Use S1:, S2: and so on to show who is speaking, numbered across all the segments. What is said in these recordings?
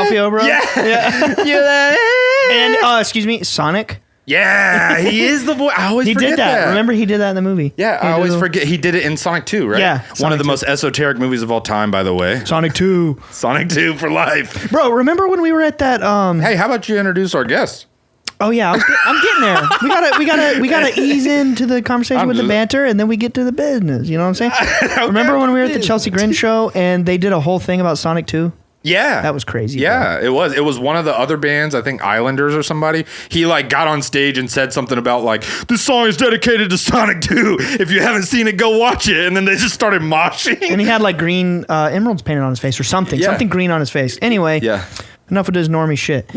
S1: C-3PO, bro.
S2: Yeah.
S1: And excuse me, Sonic.
S2: Yeah, he is the voice. I always
S1: He
S2: forget
S1: did that. Remember, he did that in the movie.
S2: Yeah, I always forget. He did it in Sonic 2, right?
S1: Yeah,
S2: One of the
S1: Sonic 2.
S2: most esoteric movies of all time, by the way.
S1: Sonic 2.
S2: Sonic 2 for life.
S1: Bro, remember when we were at that?
S2: Hey, how about you introduce our guest?
S1: Oh yeah, I'm getting there. We gotta ease into the conversation with the banter, and then we get to the business. You know what I'm saying?
S2: Okay.
S1: Remember when we were at the Chelsea Grin show and they did a whole thing about Sonic 2?
S2: Yeah.
S1: That was crazy.
S2: Yeah, it was. It was one of the other bands, I think Islanders or somebody. He like got on stage and said something about like, this song is dedicated to Sonic 2. If you haven't seen it, go watch it. And then they just started moshing.
S1: And he had like green emeralds painted on his face or something.
S2: Yeah.
S1: Something green on his face. Anyway, enough of this normie shit.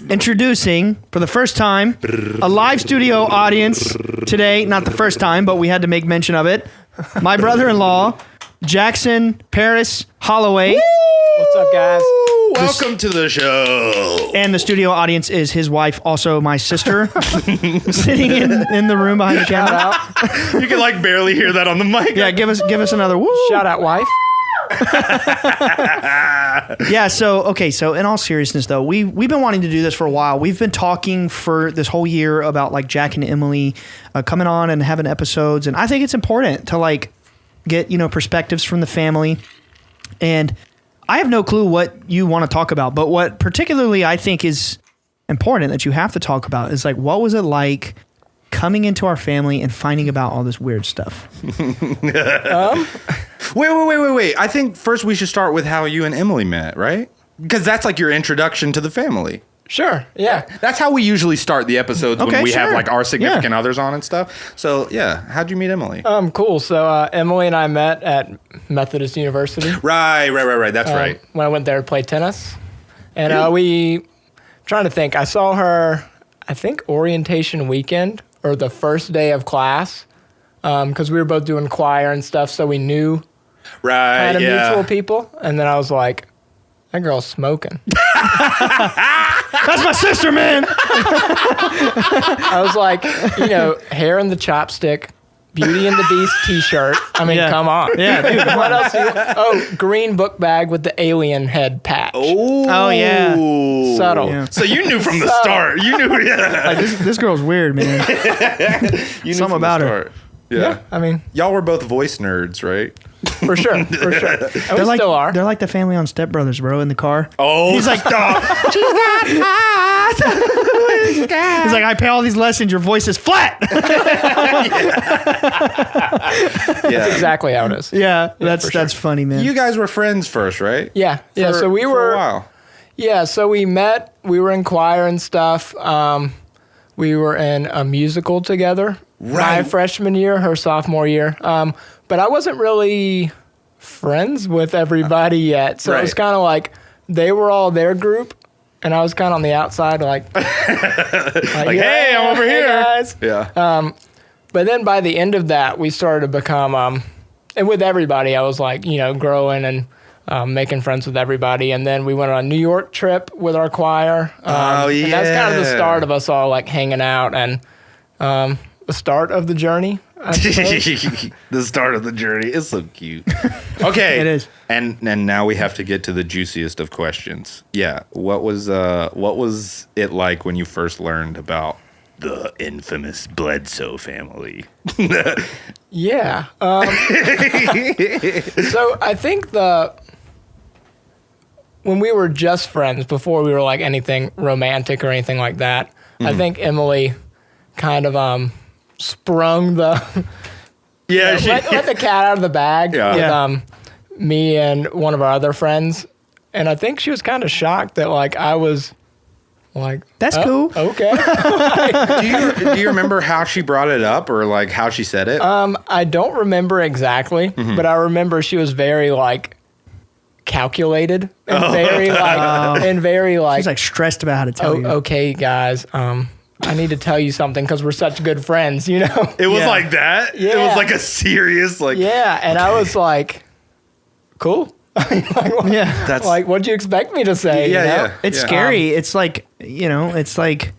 S1: Introducing, for the first time, a live studio audience today. Not the first time, but we had to make mention of it. My brother-in-law, Jackson Paris Holloway.
S3: Woo! What's up, guys?
S2: Welcome to the show.
S1: And the studio audience is his wife, also my sister, sitting in the room behind the camera.
S3: Shout out.
S2: You can like barely hear that on the mic.
S1: Yeah, give us another woo.
S3: Shout out, wife.
S1: Yeah, so in all seriousness though, we've been wanting to do this for a while. We've been talking for this whole year about like Jack and Emily coming on and having episodes, and I think it's important to like get, perspectives from the family. And I have no clue what you want to talk about, but what particularly I think is important that you have to talk about is like, what was it like coming into our family and finding about all this weird stuff?
S2: Wait. I think first we should start with how you and Emily met, right? Because that's like your introduction to the family.
S3: Sure. Yeah.
S2: That's how we usually start the episodes when we have like our significant others on and stuff. So yeah, how'd you meet Emily?
S3: Cool. So Emily and I met at Methodist University.
S2: Right. That's right.
S3: When I went there to play tennis, and trying to think. I saw her, I think orientation weekend or the first day of class, because we were both doing choir and stuff, so we knew kind of mutual people. And then I was like, that girl's smoking.
S1: That's my sister, man.
S3: I was like, hair in the chopstick, Beauty and the Beast t-shirt. I mean, come on.
S1: Yeah, dude.
S3: What else? Green book bag with the alien head patch.
S1: Oh yeah.
S3: Subtle.
S1: Yeah.
S2: So you knew from the start. You knew,
S1: Like, this girl's weird, man.
S2: You knew
S1: Something about her.
S2: Yeah.
S3: I mean,
S2: y'all were both voice nerds, right?
S3: for sure. And we still are.
S1: They're like the family on Step Brothers, bro, in the car.
S2: Oh,
S1: he's like, he's like, I pay all these lessons. Your voice is flat.
S3: That's exactly how it is.
S1: Yeah, that's funny, man.
S2: You guys were friends first, right?
S3: Yeah. So we
S2: for
S3: were.
S2: a while.
S3: Yeah. So we met. We were in choir and stuff. We were in a musical together.
S2: Right.
S3: My freshman year, her sophomore year. But I wasn't really friends with everybody yet. So it was kind of like they were all their group, and I was kind of on the outside, like
S2: hey, I'm over here.
S3: Guys.
S2: Yeah.
S3: But then by the end of that, we started to become, and with everybody, I was like, growing and making friends with everybody. And then we went on a New York trip with our choir. And that's kind of the start of us all like hanging out and the start of the journey.
S2: The start of the journey is so cute. Okay,
S1: it is.
S2: And now we have to get to the juiciest of questions. Yeah, what was it like when you first learned about the infamous Bledsoe family?
S3: Yeah. So I think when we were just friends before we were like anything romantic or anything like that, I think Emily kind of sprung the let the cat out of the bag with me and one of our other friends, and I think she was kind of shocked that like I was like,
S1: that's cool.
S3: Okay.
S2: Do you remember how she brought it up or like how she said it?
S3: I don't remember exactly, but I remember she was very like calculated and very like
S1: she's like stressed about how to tell you.
S3: Okay, guys. I need to tell you something because we're such good friends, It
S2: was like that?
S3: Yeah.
S2: It was like a serious, like...
S3: Yeah, and I was like, cool.
S1: That's
S3: like, what'd you expect me to say?
S2: Yeah.
S1: It's scary. It's like, it's like...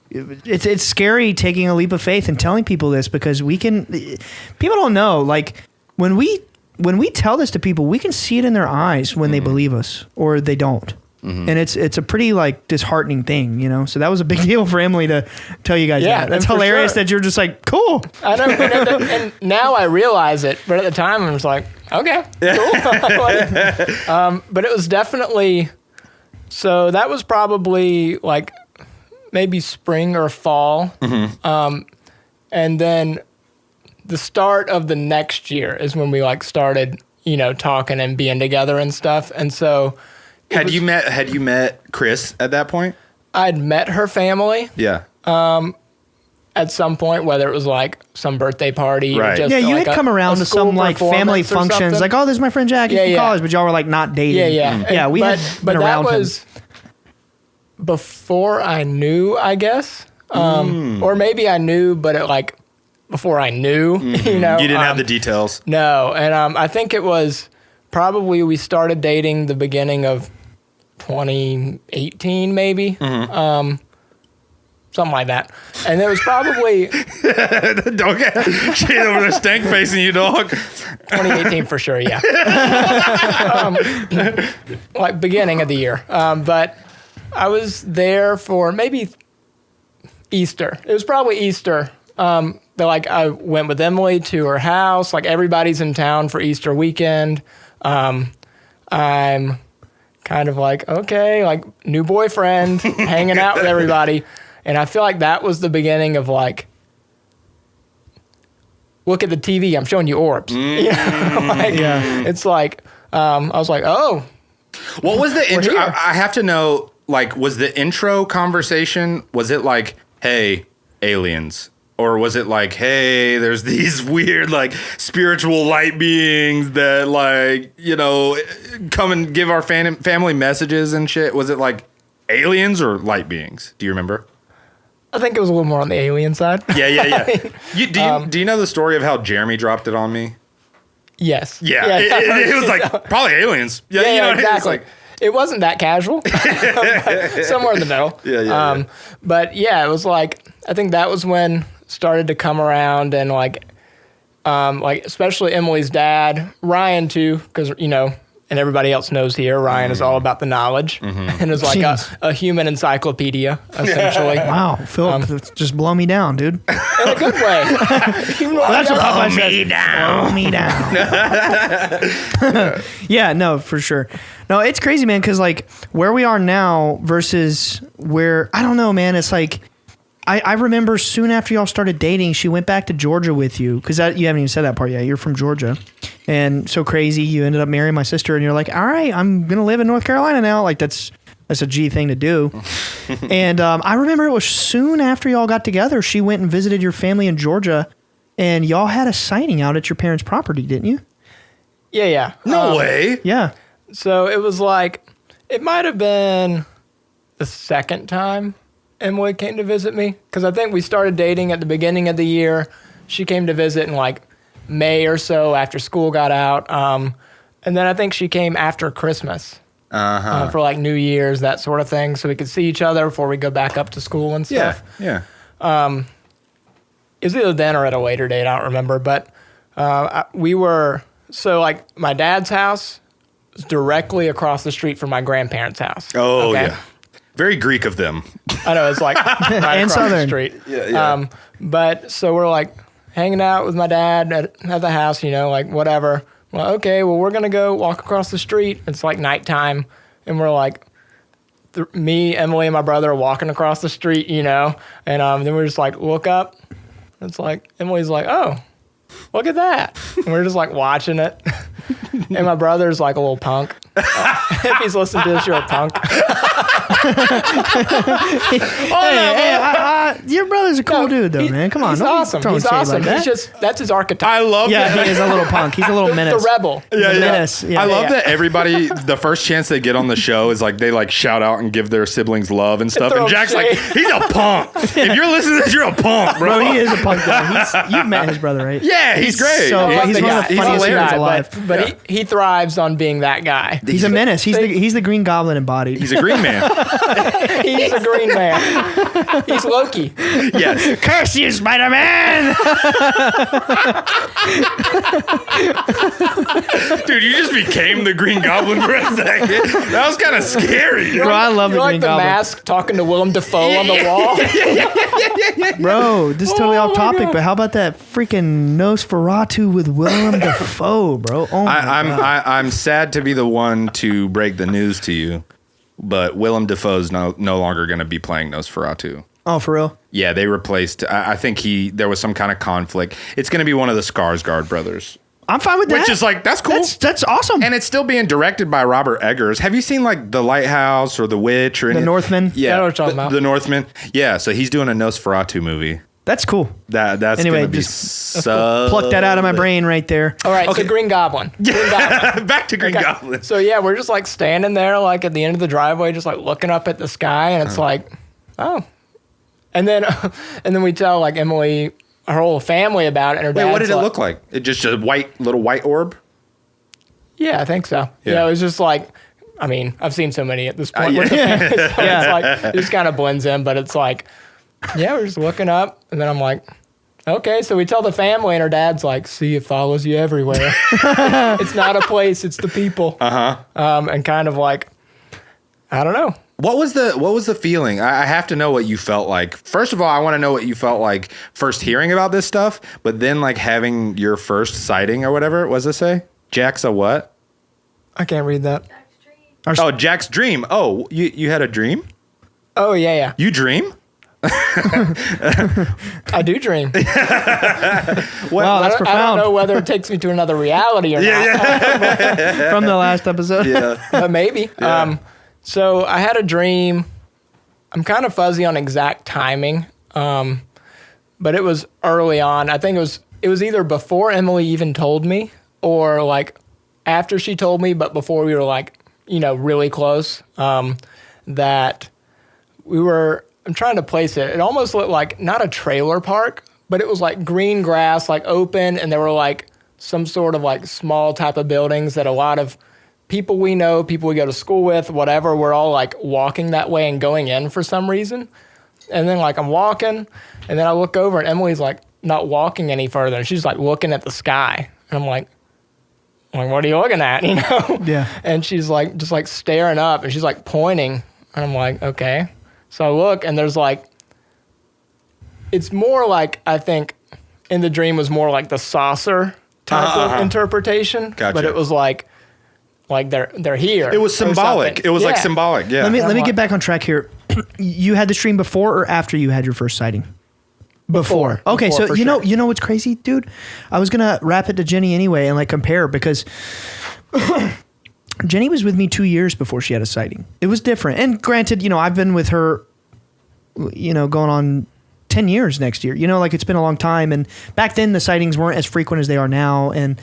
S1: It's scary taking a leap of faith and telling people this because people don't know, like, when we when we tell this to people, we can see it in their eyes when they believe us or they don't. And it's a pretty like disheartening thing, you know. So that was a big deal for Emily to tell you guys that. That's hilarious that you're just like, cool.
S3: I know, and now I realize it, but at the time I was like, okay, cool. But it was definitely. So that was probably like maybe spring or fall, and then the start of the next year is when we like started, you know, talking and being together and stuff, and so. Had you met Chris at that point? I'd met her family.
S2: Yeah.
S3: At some point, whether it was like some birthday party or just
S1: you
S3: like
S1: had come around to some like family functions, like, oh, this is my friend Jackie from college, but y'all were like not dating. Yeah. We had been around him. That was before I knew, I guess, or maybe I knew, but it like before I knew, you know,
S2: you didn't have the details.
S3: No, and I think it was probably we started dating the beginning of 2018 maybe, something like that, and it was probably
S2: don't get shit over there stank facing you, dog.
S3: 2018 for sure, yeah. Like beginning of the year, but I was there for maybe Easter. It was probably Easter. Like I went with Emily to her house. Like everybody's in town for Easter weekend. I'm kind of like, okay, like new boyfriend, hanging out with everybody. And I feel like that was the beginning of like, look at the TV, I'm showing you orbs. You know? Like, it's like, I was like, oh.
S2: What was the intro? I have to know, like, was the intro conversation, was it like, hey, aliens? Or was it like, hey, there's these weird, like, spiritual light beings that, like, you know, come and give our family messages and shit? Was it like aliens or light beings? Do you remember?
S3: I think it was a little more on the alien side.
S2: Yeah. Do you know the story of how Jeremy dropped it on me?
S3: Yes.
S2: Yeah. It was like, probably aliens. Yeah, you know
S3: exactly. It wasn't that casual. Somewhere in the middle.
S2: Yeah.
S3: But yeah, it was like, I think that was when started to come around, and like especially Emily's dad, Ryan too, because you know, and everybody else knows here, Ryan is all about the knowledge and is like a human encyclopedia essentially.
S1: Wow, Philip, just blow me down, dude.
S3: In a good way.
S1: That's what Popeye says. Blow me down. Yeah, no, for sure. No, it's crazy, man, because like where we are now versus where, I don't know, man. It's like I remember soon after y'all started dating, she went back to Georgia with you, because you haven't even said that part yet. You're from Georgia. And so crazy, you ended up marrying my sister, and you're like, all right, I'm going to live in North Carolina now. Like, that's a G thing to do. And I remember it was soon after y'all got together, she went and visited your family in Georgia, and y'all had a sighting out at your parents' property, didn't you?
S3: Yeah.
S2: No way.
S1: Yeah.
S3: So it was like, it might have been the second time Emily came to visit me, because I think we started dating at the beginning of the year. She came to visit in like May or so after school got out. And then I think she came after Christmas for like New Year's, that sort of thing, so we could see each other before we go back up to school and stuff.
S2: Yeah.
S3: It was either then or at a later date, I don't remember. But we were, so like my dad's house was directly across the street from my grandparents' house.
S2: Oh, okay? Yeah. Very Greek of them.
S3: I know, it's like right
S1: and
S3: across
S1: Southern.
S3: the street.
S2: Yeah.
S3: But so we're like hanging out with my dad at the house, you know, like whatever. Well, okay, well, we're going to go walk across the street. It's like nighttime. And we're like, me, Emily, and my brother are walking across the street, you know. And then we just like look up. It's like, Emily's like, oh, look at that. And we're just like watching it. And my brother's like a little punk. If he's listening to this, you're a punk.
S1: Your brother's a cool dude, though, man. Come on.
S3: He's awesome. He's awesome.
S1: Like
S3: he's just, that's his archetype.
S2: I love that.
S1: Yeah, he is a little punk. He's a little menace.
S3: The rebel.
S2: Yeah.
S1: Menace. Yeah.
S2: I love that everybody, the first chance they get on the show is like, they like shout out and give their siblings love and stuff. And Jack's like, he's a punk. If you're listening to this, you're a punk, bro.
S1: Bro, he is a punk guy. You've met his brother, right?
S2: Yeah, he's great.
S1: So he's one of the funniest guys alive.
S3: But he thrives on being that guy.
S1: He's a menace. He's the Green Goblin embodied.
S2: He's a green man.
S3: He's a green man. He's Loki. Bucky.
S2: Yes.
S1: Curse you, Spider-Man!
S2: Dude, you just became the Green Goblin for a second. That was kind of scary.
S1: Bro, I love the
S3: You're
S1: Green
S3: like the
S1: Goblin.
S3: mask talking to Willem Dafoe on the wall.
S1: Bro, this is totally off topic, but how about that freaking Nosferatu with Willem Dafoe, bro? Oh my God.
S2: I'm sad to be the one to break the news to you, but Willem Dafoe's no longer going to be playing Nosferatu.
S1: Oh, for real?
S2: Yeah, they replaced. I think there was some kind of conflict. It's going to be one of the Skarsgård brothers.
S1: I'm fine with that.
S2: Which is like, that's cool.
S1: That's awesome.
S2: And it's still being directed by Robert Eggers. Have you seen like The Lighthouse or The Witch or any?
S1: The Northman?
S2: Yeah,
S3: I know what you're talking about.
S2: The Northman. Yeah, so he's doing a Nosferatu movie.
S1: That's cool.
S2: That's
S1: Anyway,
S2: gonna be
S1: just
S2: so.
S1: Pluck that out of my brain right there.
S3: All right,
S2: Okay.
S3: so Green Goblin. Green Goblin.
S2: Back to Green
S3: Okay.
S2: Goblin.
S3: So yeah, we're just like standing there, like at the end of the driveway, just like looking up at the sky, and it's like, oh, and then we tell like Emily, her whole family about it. And her
S2: Wait, what
S3: dad's
S2: did it
S3: like,
S2: look like? It just a little white orb.
S3: Yeah, I think so.
S2: Yeah.
S3: Yeah, it was just like, I mean, I've seen so many at this point. With the
S2: yeah.
S3: family, so it's like it just kind of blends in, but it's like, yeah, we're just looking up, and then I'm like, okay, so we tell the family, and her dad's like, see, it follows you everywhere. It's not a place, it's the people. And kind of like, I don't know.
S2: What was the feeling? I have to know what you felt like. First of all, I want to know what you felt like first hearing about this stuff, but then like having your first sighting or whatever. What does it say? Jack's a what?
S3: I can't read that.
S2: Oh, Jack's dream. Oh, you had a dream?
S3: Oh, yeah.
S2: You dream?
S3: I do dream.
S1: Wow, that's
S3: I don't
S1: profound.
S3: know whether it takes me to another reality or not,
S1: From the last episode.
S2: Yeah.
S3: but maybe.
S2: Yeah.
S3: So I had a dream. I'm kind of fuzzy on exact timing, but it was early on. I think it was either before Emily even told me or like after she told me, but before we were like, really close, that we were, I'm trying to place it. It almost looked like not a trailer park, but it was like green grass, like open, and there were like some sort of like small type of buildings that a lot of people we know, people we go to school with, whatever, we're all like walking that way and going in for some reason. And then like I'm walking, and then I look over and Emily's like not walking any further, and she's like looking at the sky. And I'm like, what are you looking at?
S1: Yeah.
S3: And she's like just like staring up, and she's like pointing, and I'm like, okay. So I look, and there's like, it's more like, I think in the dream was more like the saucer type of interpretation.
S2: Gotcha.
S3: But it was like they're here.
S2: It was
S3: or
S2: symbolic.
S3: something.
S2: It was like
S3: Yeah.
S2: symbolic. Yeah.
S1: Let me get back on track here. You had the stream before or after you had your first sighting? Before. Okay,
S3: Before,
S1: so
S3: for
S1: you
S3: sure.
S1: know what's crazy, dude? I was gonna wrap it to Jenny anyway and like compare because Jenny was with me 2 years before she had a sighting. It was different. And granted, I've been with her, going on 10 years next year. Like it's been a long time. And back then the sightings weren't as frequent as they are now. And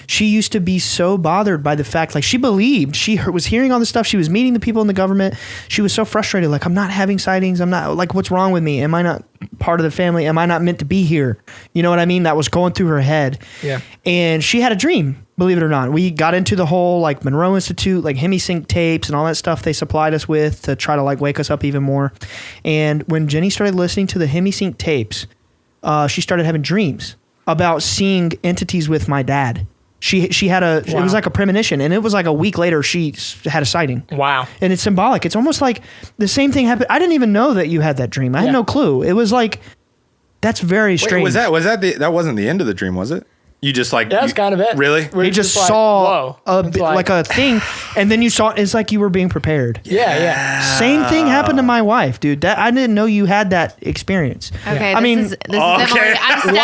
S1: she used to be so bothered by the fact, like she believed, was hearing all this stuff. She was meeting the people in the government. She was so frustrated. Like, I'm not having sightings. I'm not, like, what's wrong with me? Am I not part of the family? Am I not meant to be here? You know what I mean? That was going through her head.
S3: Yeah.
S1: And she had a dream, believe it or not. We got into the whole like Monroe Institute, like hemisync tapes and all that stuff they supplied us with to try to like wake us up even more. And when Jenny started listening to the hemisync tapes, she started having dreams about seeing entities with my dad. She had it was like a premonition, and it was like a week later she had a sighting.
S3: Wow.
S1: And it's symbolic. It's almost like the same thing happened. I didn't even know that you had that dream. I had no clue. It was like, that's very strange.
S2: Wait, that wasn't the end of the dream, was it? You just like
S3: That's kind of it.
S2: Really?
S3: We're
S1: You just
S3: like,
S1: saw
S3: whoa. It's
S1: like a thing, and then you saw it's like you were being prepared.
S3: Yeah.
S1: Same thing happened to my wife, dude. That I didn't know you had that experience.
S4: Okay,
S1: I mean,
S4: this is Emily. I'm stepping in.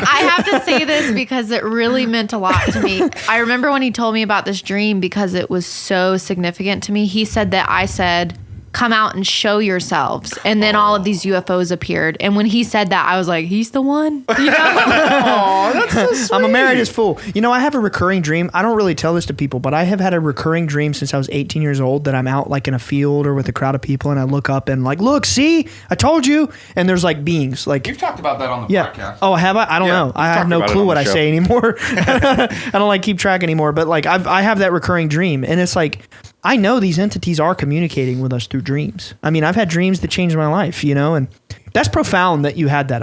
S4: I have to say this because it really meant a lot to me. I remember when he told me about this dream because it was so significant to me. He said that I said, come out and show yourselves. And then all of these UFOs appeared. And when he said that, I was like, he's the one.
S2: That's so sweet.
S1: I'm a married fool. I have a recurring dream. I don't really tell this to people, but I have had a recurring dream since I was 18 years old that I'm out like in a field or with a crowd of people, and I look up and like, look, see, I told you. And there's like beings, like
S2: You've talked about that on the podcast.
S1: Oh, have I? I don't
S2: Yeah,
S1: know.
S2: we've
S1: I have
S2: talked
S1: no
S2: about it
S1: clue
S2: on
S1: what
S2: the
S1: I
S2: show.
S1: say anymore. I don't like keep track anymore. But like I have that recurring dream, and it's like I know these entities are communicating with us through dreams. I mean, I've had dreams that changed my life, and that's profound that you had that.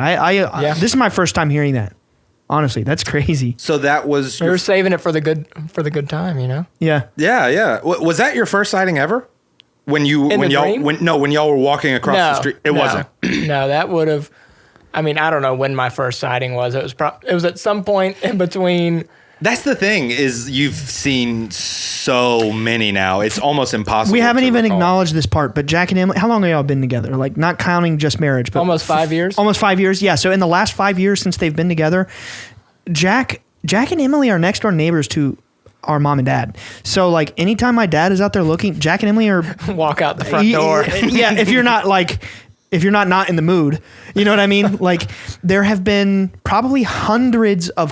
S1: This is my first time hearing that. Honestly, that's crazy.
S2: So that was...
S3: You're saving it for the good time,
S1: Yeah.
S2: Yeah. Was that your first sighting ever? When y'all were walking across the street? It wasn't.
S3: No, that would have... I mean, I don't know when my first sighting was. It was at some point in between...
S2: That's the thing, is you've seen so many now. It's almost impossible.
S1: We haven't even
S2: recall.
S1: acknowledged this part, but Jack and Emily, how long have y'all been together? Like, not counting just marriage, but
S3: almost 5 years.
S1: Almost 5 years, yeah. So in the last 5 years since they've been together, Jack and Emily are next door neighbors to our mom and dad. So like, anytime my dad is out there looking, Jack and Emily are
S3: walk out the front door.
S1: Yeah, if you're not in the mood, you know what I mean? Like, there have been probably hundreds of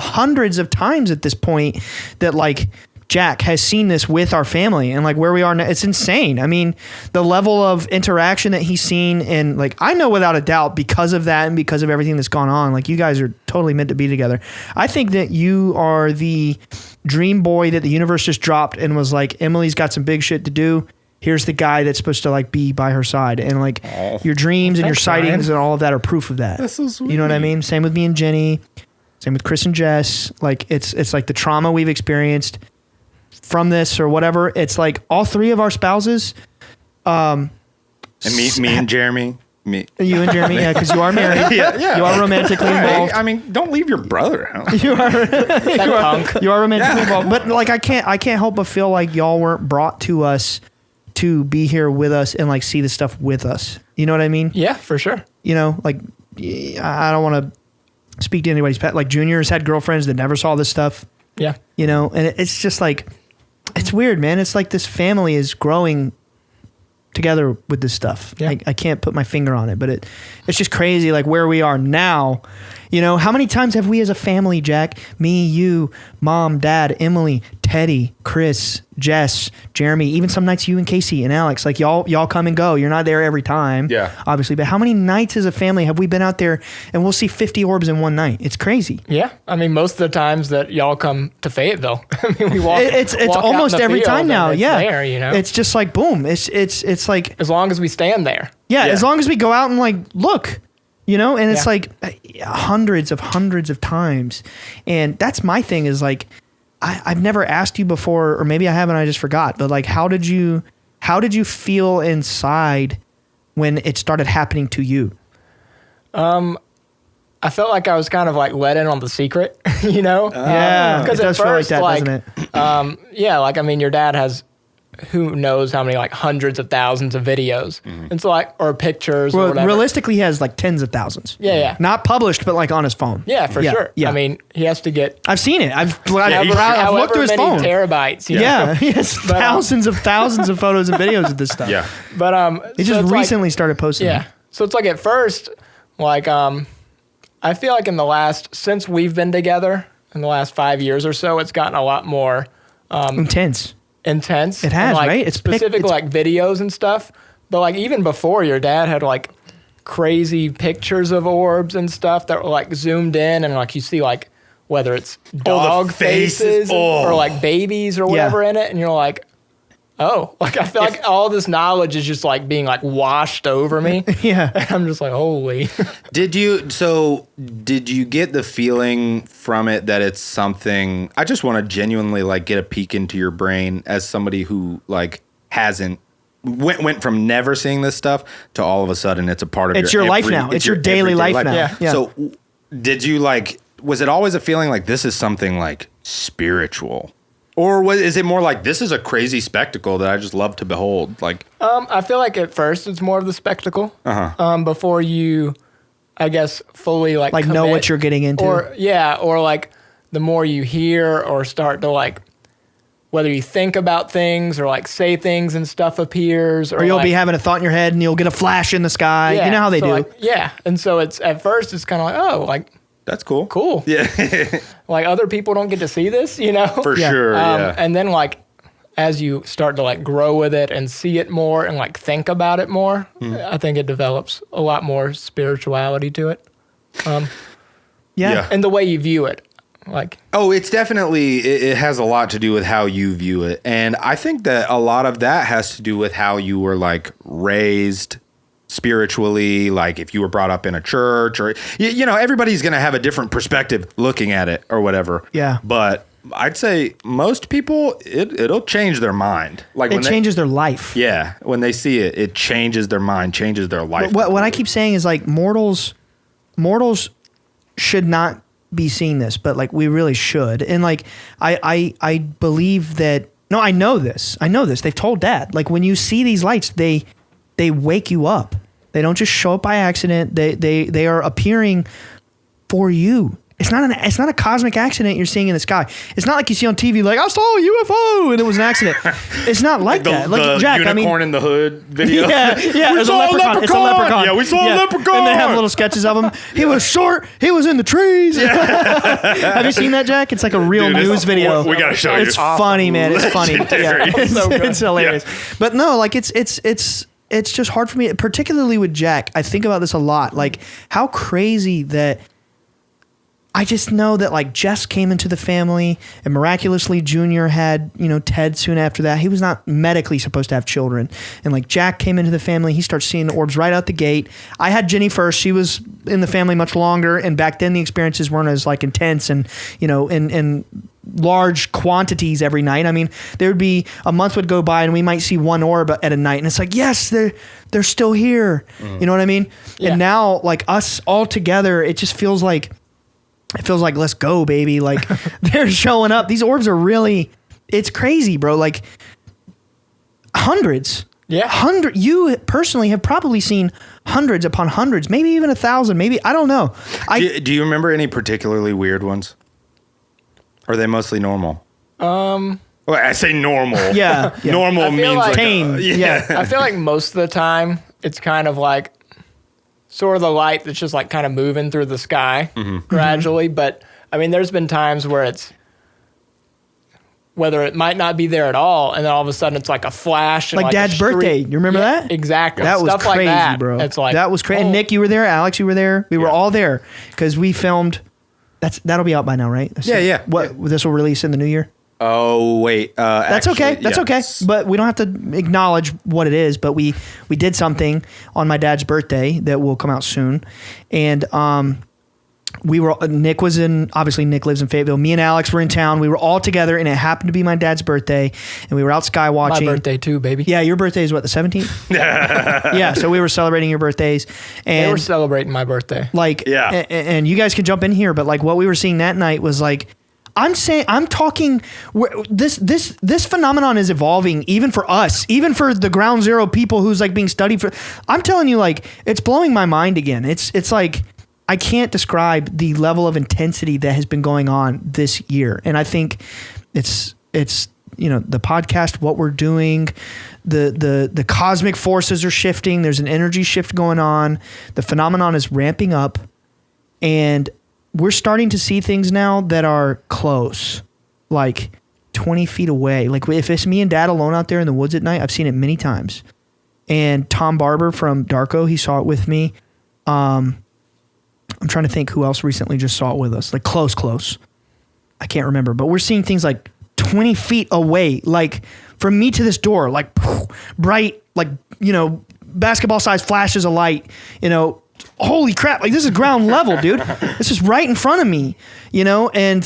S1: times at this point that like Jack has seen this with our family, and like where we are now, it's insane. I mean, the level of interaction that he's seen, and like, I know without a doubt, because of that and because of everything that's gone on, like, you guys are totally meant to be together. I think that you are the dream boy that the universe just dropped and was like, Emily's got some big shit to do. Here's the guy that's supposed to like be by her side, and like your dreams and your sightings and all of that are proof of that.
S2: That's so sweet.
S1: You know what I mean? Same with me and Jenny. Same with Chris and Jess. Like, it's like the trauma we've experienced from this or whatever. It's like all three of our spouses.
S2: And me and Jeremy.
S1: You and Jeremy, yeah, because you are married.
S2: Yeah.
S1: You are romantically involved.
S2: I mean, don't leave your brother out.
S1: You are romantically involved. But like, I can't help but feel like y'all weren't brought to us to be here with us and like see the stuff with us. You know what I mean?
S3: Yeah, for sure.
S1: Like, I don't want to speak to anybody's pet. Like, Junior's had girlfriends that never saw this stuff.
S3: Yeah.
S1: And it's just like, it's weird, man. It's like this family is growing together with this stuff.
S3: Yeah.
S1: I can't put my finger on it, but it's just crazy, like where we are now. How many times have we as a family, Jack, me, you, mom, dad, Emily, Teddy, Chris, Jess, Jeremy, even some nights you and Casey and Alex, like y'all come and go. You're not there every time, obviously, but how many nights as a family have we been out there and we'll see 50 orbs in one night? It's crazy.
S3: Yeah. I mean, most of the times that y'all come to Fayetteville, I mean, we walk.
S1: It's
S3: walk
S1: almost
S3: out in the
S1: every
S3: field
S1: time now.
S3: It's
S1: Yeah.
S3: there,
S1: It's just like, boom. It's like,
S3: as long as we stand there.
S1: Yeah, as long as we go out and like look, and it's like hundreds of times. And that's my thing, is like, I've never asked you before, or maybe I haven't, I just forgot, but like, how did you feel inside when it started happening to you?
S3: I felt like I was kind of like let in on the secret,
S1: Yeah,
S3: because
S1: it does feel like that, doesn't it?
S3: Yeah, like, I mean, your dad has who knows how many, like, hundreds of thousands of videos. And so, like, or pictures or whatever.
S1: Realistically, he has like tens of thousands.
S3: Yeah.
S1: Not published, but like on his phone.
S3: Yeah, for sure.
S1: Yeah.
S3: I mean, he has to get...
S1: I've seen it. I've looked through his phone.
S3: Terabytes.
S1: Yeah, he has thousands of photos and videos of this stuff.
S2: Yeah.
S3: But
S1: he just recently started posting.
S3: Yeah. So it's like, at first, like, I feel like since we've been together, in the last 5 years or so, it's gotten a lot more...
S1: Intense.
S3: It has,
S1: and, like,
S3: right? It's specific, like, videos and stuff. But, like, even before, your dad had, like, crazy pictures of orbs and stuff that were, like, zoomed in, and, like, you see, like, whether it's dog faces or, like, babies or whatever in it, and you're like, oh, like, I feel like all this knowledge is just, like, being, like, washed over me.
S1: Yeah.
S3: And I'm just like, holy.
S2: Did you get the feeling from it that it's something, I just want to genuinely, like, get a peek into your brain as somebody who, like, hasn't, went from never seeing this stuff to all of a sudden it's a part of
S1: your life now. It's your daily life now.
S3: Yeah.
S2: So did you, like, was it always a feeling like this is something, like, spiritual? Or is it more like, this is a crazy spectacle that I just love to behold? Like,
S3: I feel like at first it's more of the spectacle. Before you, I guess, fully like
S1: know what you're getting into.
S3: Or like the more you hear or start to, like, whether you think about things or like say things and stuff appears,
S1: or you'll be having a thought in your head and you'll get a flash in the sky.
S3: Yeah,
S1: you know how they do.
S3: Like, yeah, and so it's at first it's kind of like, oh, like,
S2: that's cool.
S3: Cool.
S2: Yeah.
S3: Like, other people don't get to see this,
S2: For sure, yeah.
S3: And then, like, as you start to, like, grow with it and see it more and, like, think about it more, I think it develops a lot more spirituality to it.
S1: Yeah.
S3: And the way you view it. Like,
S2: oh, it's definitely, it has a lot to do with how you view it. And I think that a lot of that has to do with how you were like raised spiritually, like if you were brought up in a church or, you know, everybody's going to have a different perspective looking at it or whatever.
S1: Yeah.
S2: But I'd say most people, it'll change their mind. Like
S1: it changes their life.
S2: Yeah. When they see it, it changes their mind, changes their life.
S1: What I keep saying is like mortals should not be seeing this, but like we really should. And like I believe that, no, I know this. They've told Dad. Like when you see these lights, they wake you up. They don't just show up by accident. They are appearing for you. It's not a cosmic accident you're seeing in the sky. It's not like you see on TV like I saw a UFO and it was an accident. It's not like that. Like
S2: the
S1: Jack,
S2: unicorn in the hood video.
S1: Yeah. It's a leprechaun. It's a leprechaun.
S2: Yeah, we saw a leprechaun.
S1: And they have little sketches of him. He was short. He was in the trees. Have you seen that, Jack? It's like a real news video.
S2: We gotta show you.
S1: It's funny, man. It's funny. Yeah, it's hilarious. Yeah. But no, like it's just hard for me, particularly with Jack. I think about this a lot. Like how crazy that I just know that like Jess came into the family and miraculously Junior had, you know, Ted soon after that. He was not medically supposed to have children. And like Jack came into the family. He starts seeing the orbs right out the gate. I had Jenny first. She was in the family much longer. And back then the experiences weren't as like intense and, you know, in large quantities every night. I mean, there would be a month would go by and we might see one orb at a night. And it's like, yes, they're still here. You know what I mean? Yeah. And now like us all together, it just feels like, let's go, baby. Like they're showing up. These orbs are really, it's crazy, bro. Like hundreds. Yeah. You personally have probably seen hundreds upon hundreds, maybe even 1,000, maybe, I don't know.
S2: Do you remember any particularly weird ones? Or are they mostly normal? Well, I say normal.
S1: Yeah.
S2: Normal means like
S1: tame.
S2: yeah.
S3: I feel like most of the time it's kind of like sort of the light that's just like kind of moving through the sky gradually. But I mean, there's been times where whether it might not be there at all, and then all of a sudden it's like a flash. And
S1: like Dad's birthday. You remember that?
S3: Exactly.
S1: That was
S3: Stuff
S1: crazy,
S3: like that.
S1: bro.
S3: It's like,
S1: that was crazy. And Nick, you were there. Alex, you were there. We were all there because we filmed. That'll be out by now, right?
S2: So yeah.
S1: This will release in the new year?
S2: Oh, wait.
S1: That's okay. That's okay. But we don't have to acknowledge what it is. But we did something on my dad's birthday that will come out soon. And Nick was in, obviously Nick lives in Fayetteville. Me and Alex were in town. We were all together and it happened to be my dad's birthday. And we were out sky watching.
S3: My birthday too, baby.
S1: Yeah, your birthday is what, the 17th? Yeah, so we were celebrating your birthdays. And
S3: they were celebrating my birthday.
S1: Like, yeah. And you guys can jump in here, but like what we were seeing that night was like, I'm talking. This phenomenon is evolving, even for us, even for the ground zero people who's like being studied for. I'm telling you, like it's blowing my mind again. It's like I can't describe the level of intensity that has been going on this year, and I think it's you know the podcast, what we're doing, the cosmic forces are shifting. There's an energy shift going on. The phenomenon is ramping up, and we're starting to see things now that are close, like 20 feet away. Like if it's me and Dad alone out there in the woods at night, I've seen it many times. And Tom Barber from Darko, he saw it with me. I'm trying to think who else recently just saw it with us. Like close. I can't remember, but we're seeing things like 20 feet away, like from me to this door, like bright, like, you know, basketball size flashes of light, you know. Holy crap, like this is ground level, dude. This is right in front of me, you know, and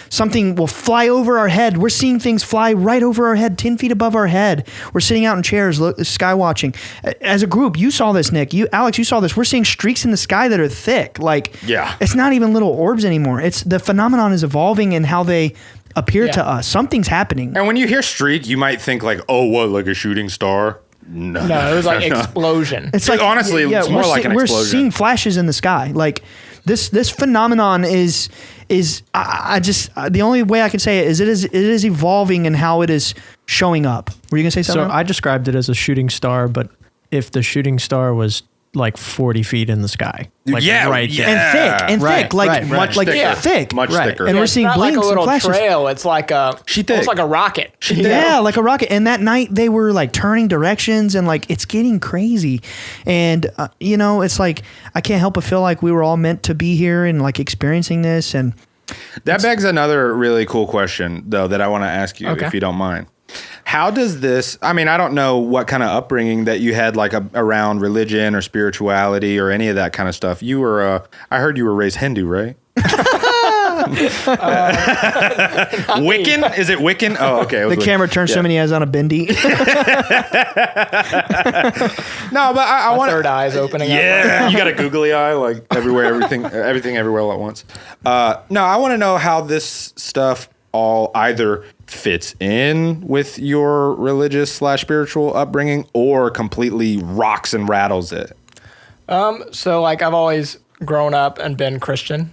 S1: something will fly over our head. We're seeing things fly right over our head, 10 feet above our head. We're sitting out in chairs, sky watching. As a group, you saw this, Nick. Alex, you saw this. We're seeing streaks in the sky that are thick. Like, yeah. It's not even little orbs anymore. It's the phenomenon is evolving in how they appear to us. Something's happening.
S2: And when you hear streak, you might think like, oh, what, like a shooting star?
S3: No, it was like explosion.
S1: It's like
S2: honestly, it's more like an explosion.
S1: We're seeing flashes in the sky. Like this phenomenon is I just the only way I can say it is evolving in how it is showing up. Were you gonna say something?
S5: So I described it as a shooting star, but if the shooting star was like 40 feet in the sky, like right there.
S1: And thick, like
S2: much
S1: like
S2: thicker.
S1: thick,
S2: much thicker.
S1: And we're seeing
S3: not
S1: blinks
S3: like a little
S1: and flashes.
S3: trail. It's like almost like a rocket.
S1: Yeah, like a rocket. And that night they were like turning directions and like it's getting crazy. And you know, it's like I can't help but feel like we were all meant to be here and like experiencing this. And
S2: That begs another really cool question, though, that I want to ask you, if you don't mind. How does this, I mean, I don't know what kind of upbringing that you had, like around religion or spirituality or any of that kind of stuff. You were, I heard you were raised Hindu, right? Wiccan? Is it Wiccan? Oh, okay.
S1: The camera turns so many eyes on a bindi.
S2: No, but I want
S3: third eye's opening.
S2: Yeah, you got a googly eye, like everywhere, everything everywhere all at once. No, I want to know how this stuff all either fits in with your religious / spiritual upbringing or completely rocks and rattles it.
S3: So like I've always grown up and been Christian.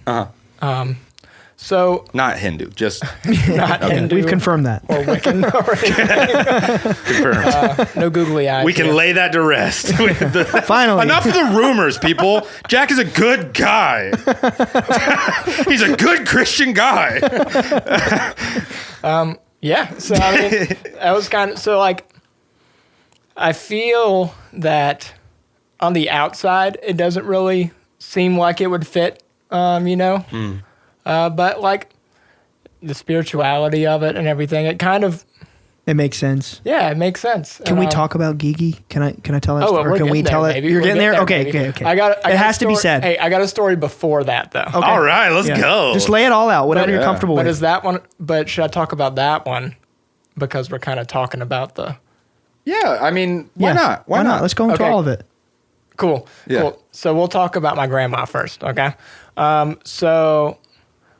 S3: So
S2: not Hindu, just
S3: not Hindu.
S1: We've confirmed that.
S3: Or Wiccan or anything.
S2: confirmed.
S3: No googly eyes.
S2: We can lay that to rest.
S1: Finally.
S2: Enough of the rumors, people. Jack is a good guy. He's a good Christian guy.
S3: Yeah. So I mean, I was kind of so like. I feel that on the outside, it doesn't really seem like it would fit. But like the spirituality of it and everything, it kind of
S1: It makes sense.
S3: Yeah, it makes sense.
S1: Can we talk about Gigi? Can I tell that story?
S3: Well,
S1: Or can we tell it?
S3: Maybe.
S1: You're getting there? Okay.
S3: I got
S1: it has to be said.
S3: Hey, I got a story before that though.
S1: Okay.
S2: All right, let's go.
S1: Just lay it all out, whatever you're comfortable
S3: But
S1: with.
S3: is that one? But should I talk about that one? Because we're kind of talking about the.
S2: Yeah, I mean, why
S1: Yeah.
S2: not?
S1: Why not? Let's go into
S3: Okay.
S1: all of it.
S3: Cool.
S2: Yeah.
S3: Cool. So we'll talk about my grandma first, okay? So,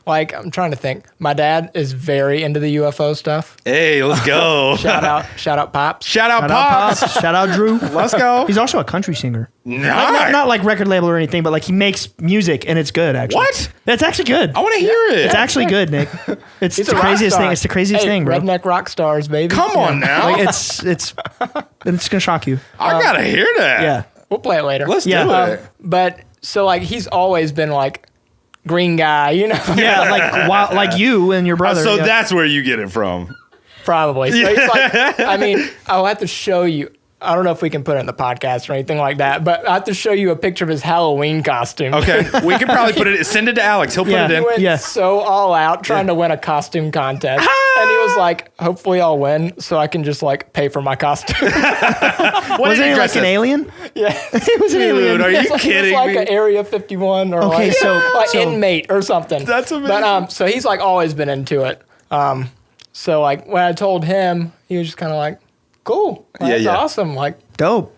S3: like, I'm trying to think. My dad is very into the UFO stuff.
S2: Hey, let's go.
S3: Shout out, Pops.
S2: Shout out,
S1: Shout out
S2: Pops.
S1: Pops. Shout out Drew.
S2: Let's go.
S1: He's also a country singer.
S2: Nice.
S1: Not like record label or anything, but like he makes music and it's good actually.
S2: What?
S1: It's actually good.
S2: I want to hear it.
S1: It's actually good, Nick. It's
S3: He's
S1: the
S3: a rock
S1: craziest
S3: star.
S1: thing. It's the craziest
S3: Hey,
S1: thing, bro.
S3: Redneck rock stars, baby.
S2: Come on now.
S1: Like it's gonna shock you.
S2: I gotta hear that.
S1: Yeah.
S3: We'll play it later.
S2: Let's
S1: Yeah.
S2: do it.
S3: But so like he's always been like green guy, you know?
S1: Yeah, like you and your brother.
S2: So
S1: yeah.
S2: that's where you get it from.
S3: Probably. So he's like, I mean, I'll have to show you. I don't know if we can put it in the podcast or anything like that, but I have to show you a picture of his Halloween costume.
S2: Okay, we can probably put it. Send it to Alex. He'll put
S1: Yeah.
S2: it
S3: He
S2: in.
S3: went so all out trying to win a costume contest. And he was like, hopefully I'll win so I can just like pay for my costume.
S2: What
S1: Wasn't
S2: did
S1: he
S2: he
S1: like
S2: dress
S1: an
S2: as?
S1: alien?
S3: Yeah.
S1: He was an alien.
S2: Dude, are you
S3: It's like,
S2: kidding
S3: it was like
S2: me?
S3: an Area 51 or
S1: Okay,
S3: like,
S1: so-
S3: like
S1: so-
S3: inmate or something.
S2: That's amazing.
S3: But so he's like always been into it. So like when I told him, he was just kind of like, cool. Like, that's
S2: yeah.
S3: awesome. Like,
S1: Dope.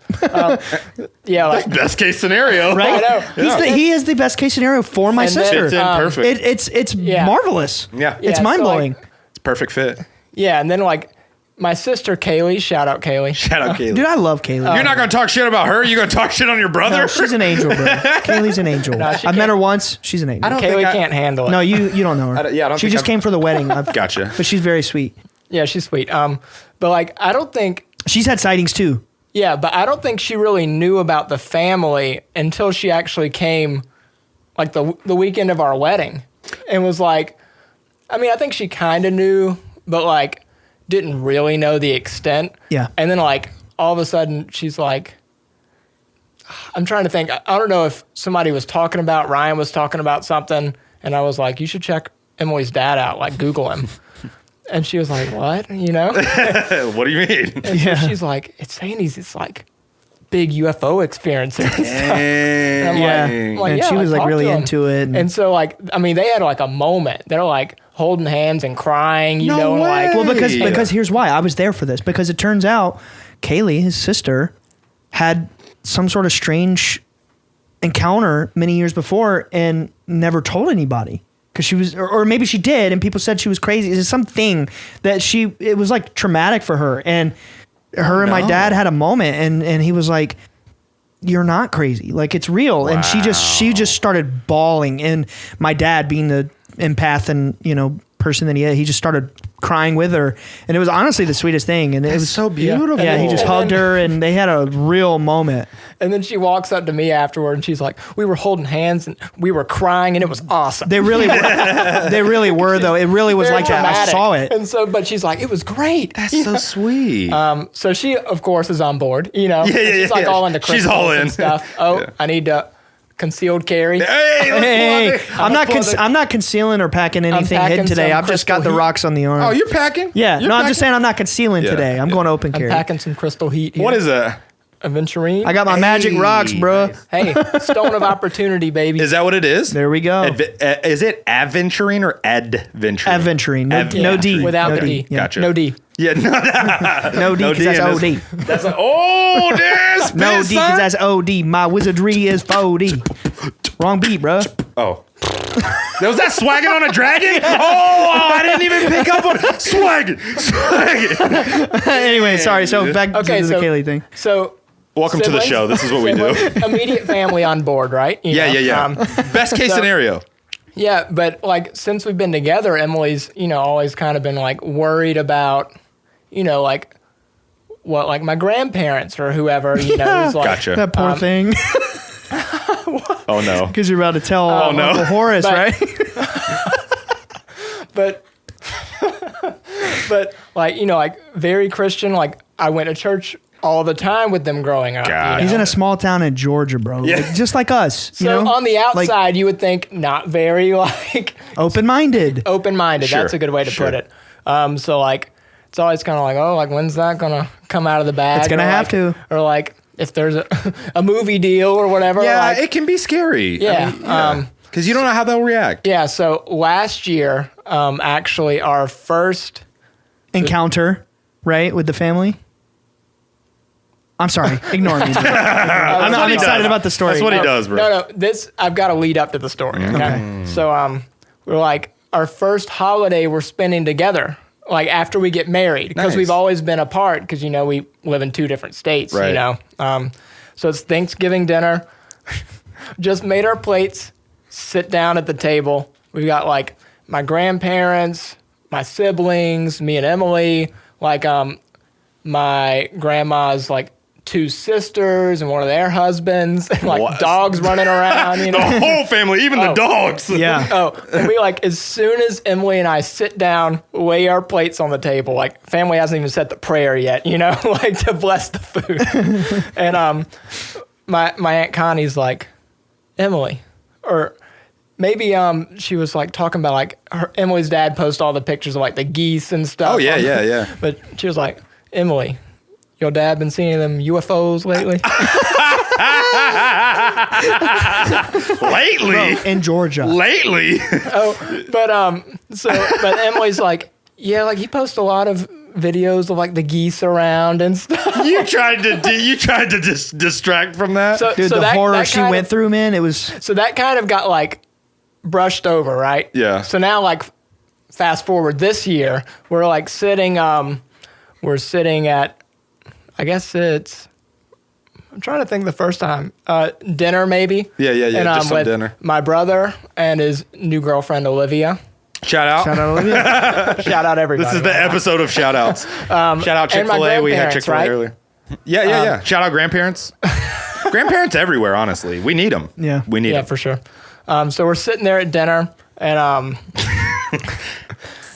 S3: yeah, like
S2: Best case scenario.
S1: Right?
S3: I know.
S1: He is the best case scenario for my
S3: And then-
S1: sister.
S2: Fits in perfect.
S1: It's
S3: Yeah.
S1: marvelous.
S2: Yeah.
S3: Yeah,
S1: It's
S3: so,
S1: mind blowing.
S2: It's perfect fit.
S3: yeah, and then like my sister Kaylee, shout out Kaylee.
S2: Shout out Kaylee.
S1: Dude, I love Kaylee.
S2: You're not gonna talk shit about her. You're gonna talk shit on your brother.
S1: No, she's an angel, bro. Kaylee's an angel.
S3: No, she
S1: I've met
S3: can't-
S1: her once. She's an angel.
S2: don't
S3: Kaylee
S2: think I-
S3: can't handle it.
S1: No, you don't know her.
S2: I don't
S1: she
S2: think
S1: just
S2: I've-
S1: came for the wedding.
S2: Gotcha.
S1: But she's very sweet.
S3: Yeah, she's sweet. But like I don't think
S1: She's had sightings too.
S3: yeah, but I don't think she really knew about the family until she actually came like the weekend of our wedding. And was like I mean, I think she kind of knew, but like didn't really know the extent.
S1: Yeah.
S3: And then like all of a sudden she's like I'm trying to think. I don't know if somebody was talking about Ryan was talking about something and I was like, you should check Emily's dad out, like Google him. And she was like, what? You know?
S2: What do you mean?
S3: And so she's like, it's saying he's like big UFO experiences. And I'm
S1: Yeah.
S3: I'm like,
S1: And
S3: yeah,
S1: she was, like,
S3: talk
S1: really
S3: to him.
S1: into it.
S3: And so like, I mean, they had like a moment. They're like holding hands and crying, you
S2: No
S3: know, and like,
S2: way.
S1: Well,
S2: Hey.
S1: because here's why. I was there for this. Because it turns out Kaylee, his sister, had some sort of strange encounter many years before and never told anybody. Because she was, or maybe she did, and people said she was crazy. It's something that it was like traumatic for her. And her and my dad had a moment, and he was like, "You're not crazy. Like, it's real." And she just started bawling. And my dad, being the empath and person that he just started crying with her, and it was honestly the sweetest thing. And it was
S2: so beautiful.
S1: Yeah, he just
S3: And
S1: hugged
S3: then-
S1: her, and they had a real moment.
S3: and then she walks up to me afterward and she's like, we were holding hands and we were crying and it was awesome.
S1: They really were. They really were, though. It really was
S3: Very
S1: like that. I
S3: dramatic.
S1: saw it.
S3: And so, but she's like, it was great.
S2: That's so sweet.
S3: So she, of course, is on board.
S2: Yeah,
S3: she's like
S2: yeah.
S3: all into
S2: She's
S3: crystals
S2: all in.
S3: and stuff. Oh,
S2: Yeah.
S3: I need to concealed carry.
S1: Hey, I'm not concealing or packing anything
S3: packing
S1: hidden today.
S3: some
S1: I've just got the
S3: crystal heat.
S1: rocks on the arm.
S2: Oh, you're packing?
S1: Yeah,
S2: You're
S1: no, I'm
S2: packing?
S1: just saying I'm not concealing
S2: Yeah.
S1: today. I'm going open
S3: I'm
S1: carry.
S3: packing some crystal heat here.
S2: What is that?
S3: Aventurine.
S1: I got my magic rocks, bruh.
S3: Hey, stone of opportunity, baby.
S2: Is that what it is?
S1: There we go.
S2: Is it aventurine or adventurine?
S1: Adventuring. No,
S2: Adventurine.
S1: no D.
S3: Without
S1: no
S3: the D.
S1: Yeah.
S2: Gotcha.
S3: No D.
S2: Yeah,
S1: No D, because that's
S2: in
S1: OD.
S2: this. That's like, oh, this
S1: No
S2: bitch,
S1: D,
S2: son.
S1: because that's OD. My wizardry is 4D. Wrong beat, bruh.
S2: Oh. Was that swagging on a dragon? Oh, I didn't even pick up on swagging.
S1: Anyway, sorry. So back
S3: Okay,
S1: to the
S3: so
S1: Kaylee thing.
S3: So
S2: Welcome to the
S3: siblings-
S2: show. This is what we do.
S3: siblings, Immediate family on board, right? You know,
S2: Yeah. Best case
S3: so-
S2: scenario.
S3: Yeah, but like since we've been together, Emily's, always kind of been like worried about, like what like my grandparents or whoever, is like
S2: Gotcha.
S1: That poor thing.
S2: Oh, no.
S1: Because you're about to tell
S2: no.
S1: Uncle Horace,
S3: But-
S1: right?
S3: but but like very Christian, like I went to church all the time with them growing up.
S2: God.
S1: He's in a small town in Georgia, bro.
S2: Yeah.
S1: Like, just like us.
S3: So on the
S1: Like,
S3: outside, you would think not very like
S1: open-minded.
S3: open-minded.
S2: Sure,
S3: That's a good way to
S2: sure.
S3: put it. So like it's always kind of like, oh, like when's that gonna come out of the bag?
S1: It's gonna
S3: Or,
S1: have
S3: like-
S1: to.
S3: Or like if there's a movie deal or whatever.
S2: Yeah,
S3: like,
S2: it can be scary.
S3: Yeah,
S2: Because you don't know how they'll react.
S3: yeah. So last year, actually, our first.
S1: Encounter, right, with the family. I'm sorry. Ignore me. bro. I'm
S2: what he
S1: excited
S2: does.
S1: about the story.
S2: That's what he does, bro.
S3: No, this I've got to lead up to the story. Okay. So we're like our first holiday we're spending together, like after we get married, because
S2: Nice.
S3: we've always been apart because we live in 2 different states.
S2: Right.
S3: So it's Thanksgiving dinner. Just made our plates, sit down at the table. We've got like my grandparents, my siblings, me and Emily, like my grandma's like 2 sisters and one of their husbands, and like
S2: What?
S3: dogs running around.
S2: The whole family, even the dogs.
S1: Yeah.
S3: Oh, and we like as soon as Emily and I sit down, lay our plates on the table. Like family hasn't even said the prayer yet, like to bless the food. And my Aunt Connie's like, Emily, or maybe she was like talking about like Emily's dad posts all the pictures of like the geese and stuff.
S2: Oh, yeah.
S3: But she was like, Emily, your dad been seeing them UFOs lately?
S2: Lately.
S1: In Georgia.
S2: Lately.
S3: But Emily's like, yeah, like he posts a lot of videos of like the geese around and stuff.
S2: You tried to distract from that.
S3: So,
S1: Dude,
S3: so
S1: the
S3: that-
S1: horror
S3: that
S1: she
S3: kind
S1: went
S3: of-
S1: through, man, it was...
S3: So that kind of got like brushed over, right?
S2: Yeah.
S3: So now like fast forward this year, we're like sitting at, I guess I'm trying to think the first time, dinner maybe.
S2: Yeah,
S3: And,
S2: just some
S3: with
S2: dinner.
S3: my brother and his new girlfriend Olivia.
S2: Shout out.
S1: Shout out Olivia.
S3: Shout out everybody.
S2: This is the episode of shout outs. Shout out
S3: and my
S2: Chick-fil-A. We had
S3: grandparents,
S2: Chick-fil-A
S3: right?
S2: earlier. Yeah. Shout out grandparents. Grandparents everywhere, honestly. We need them.
S1: Yeah.
S2: We need
S3: Yeah,
S2: them.
S3: for sure. So we're sitting there at dinner, and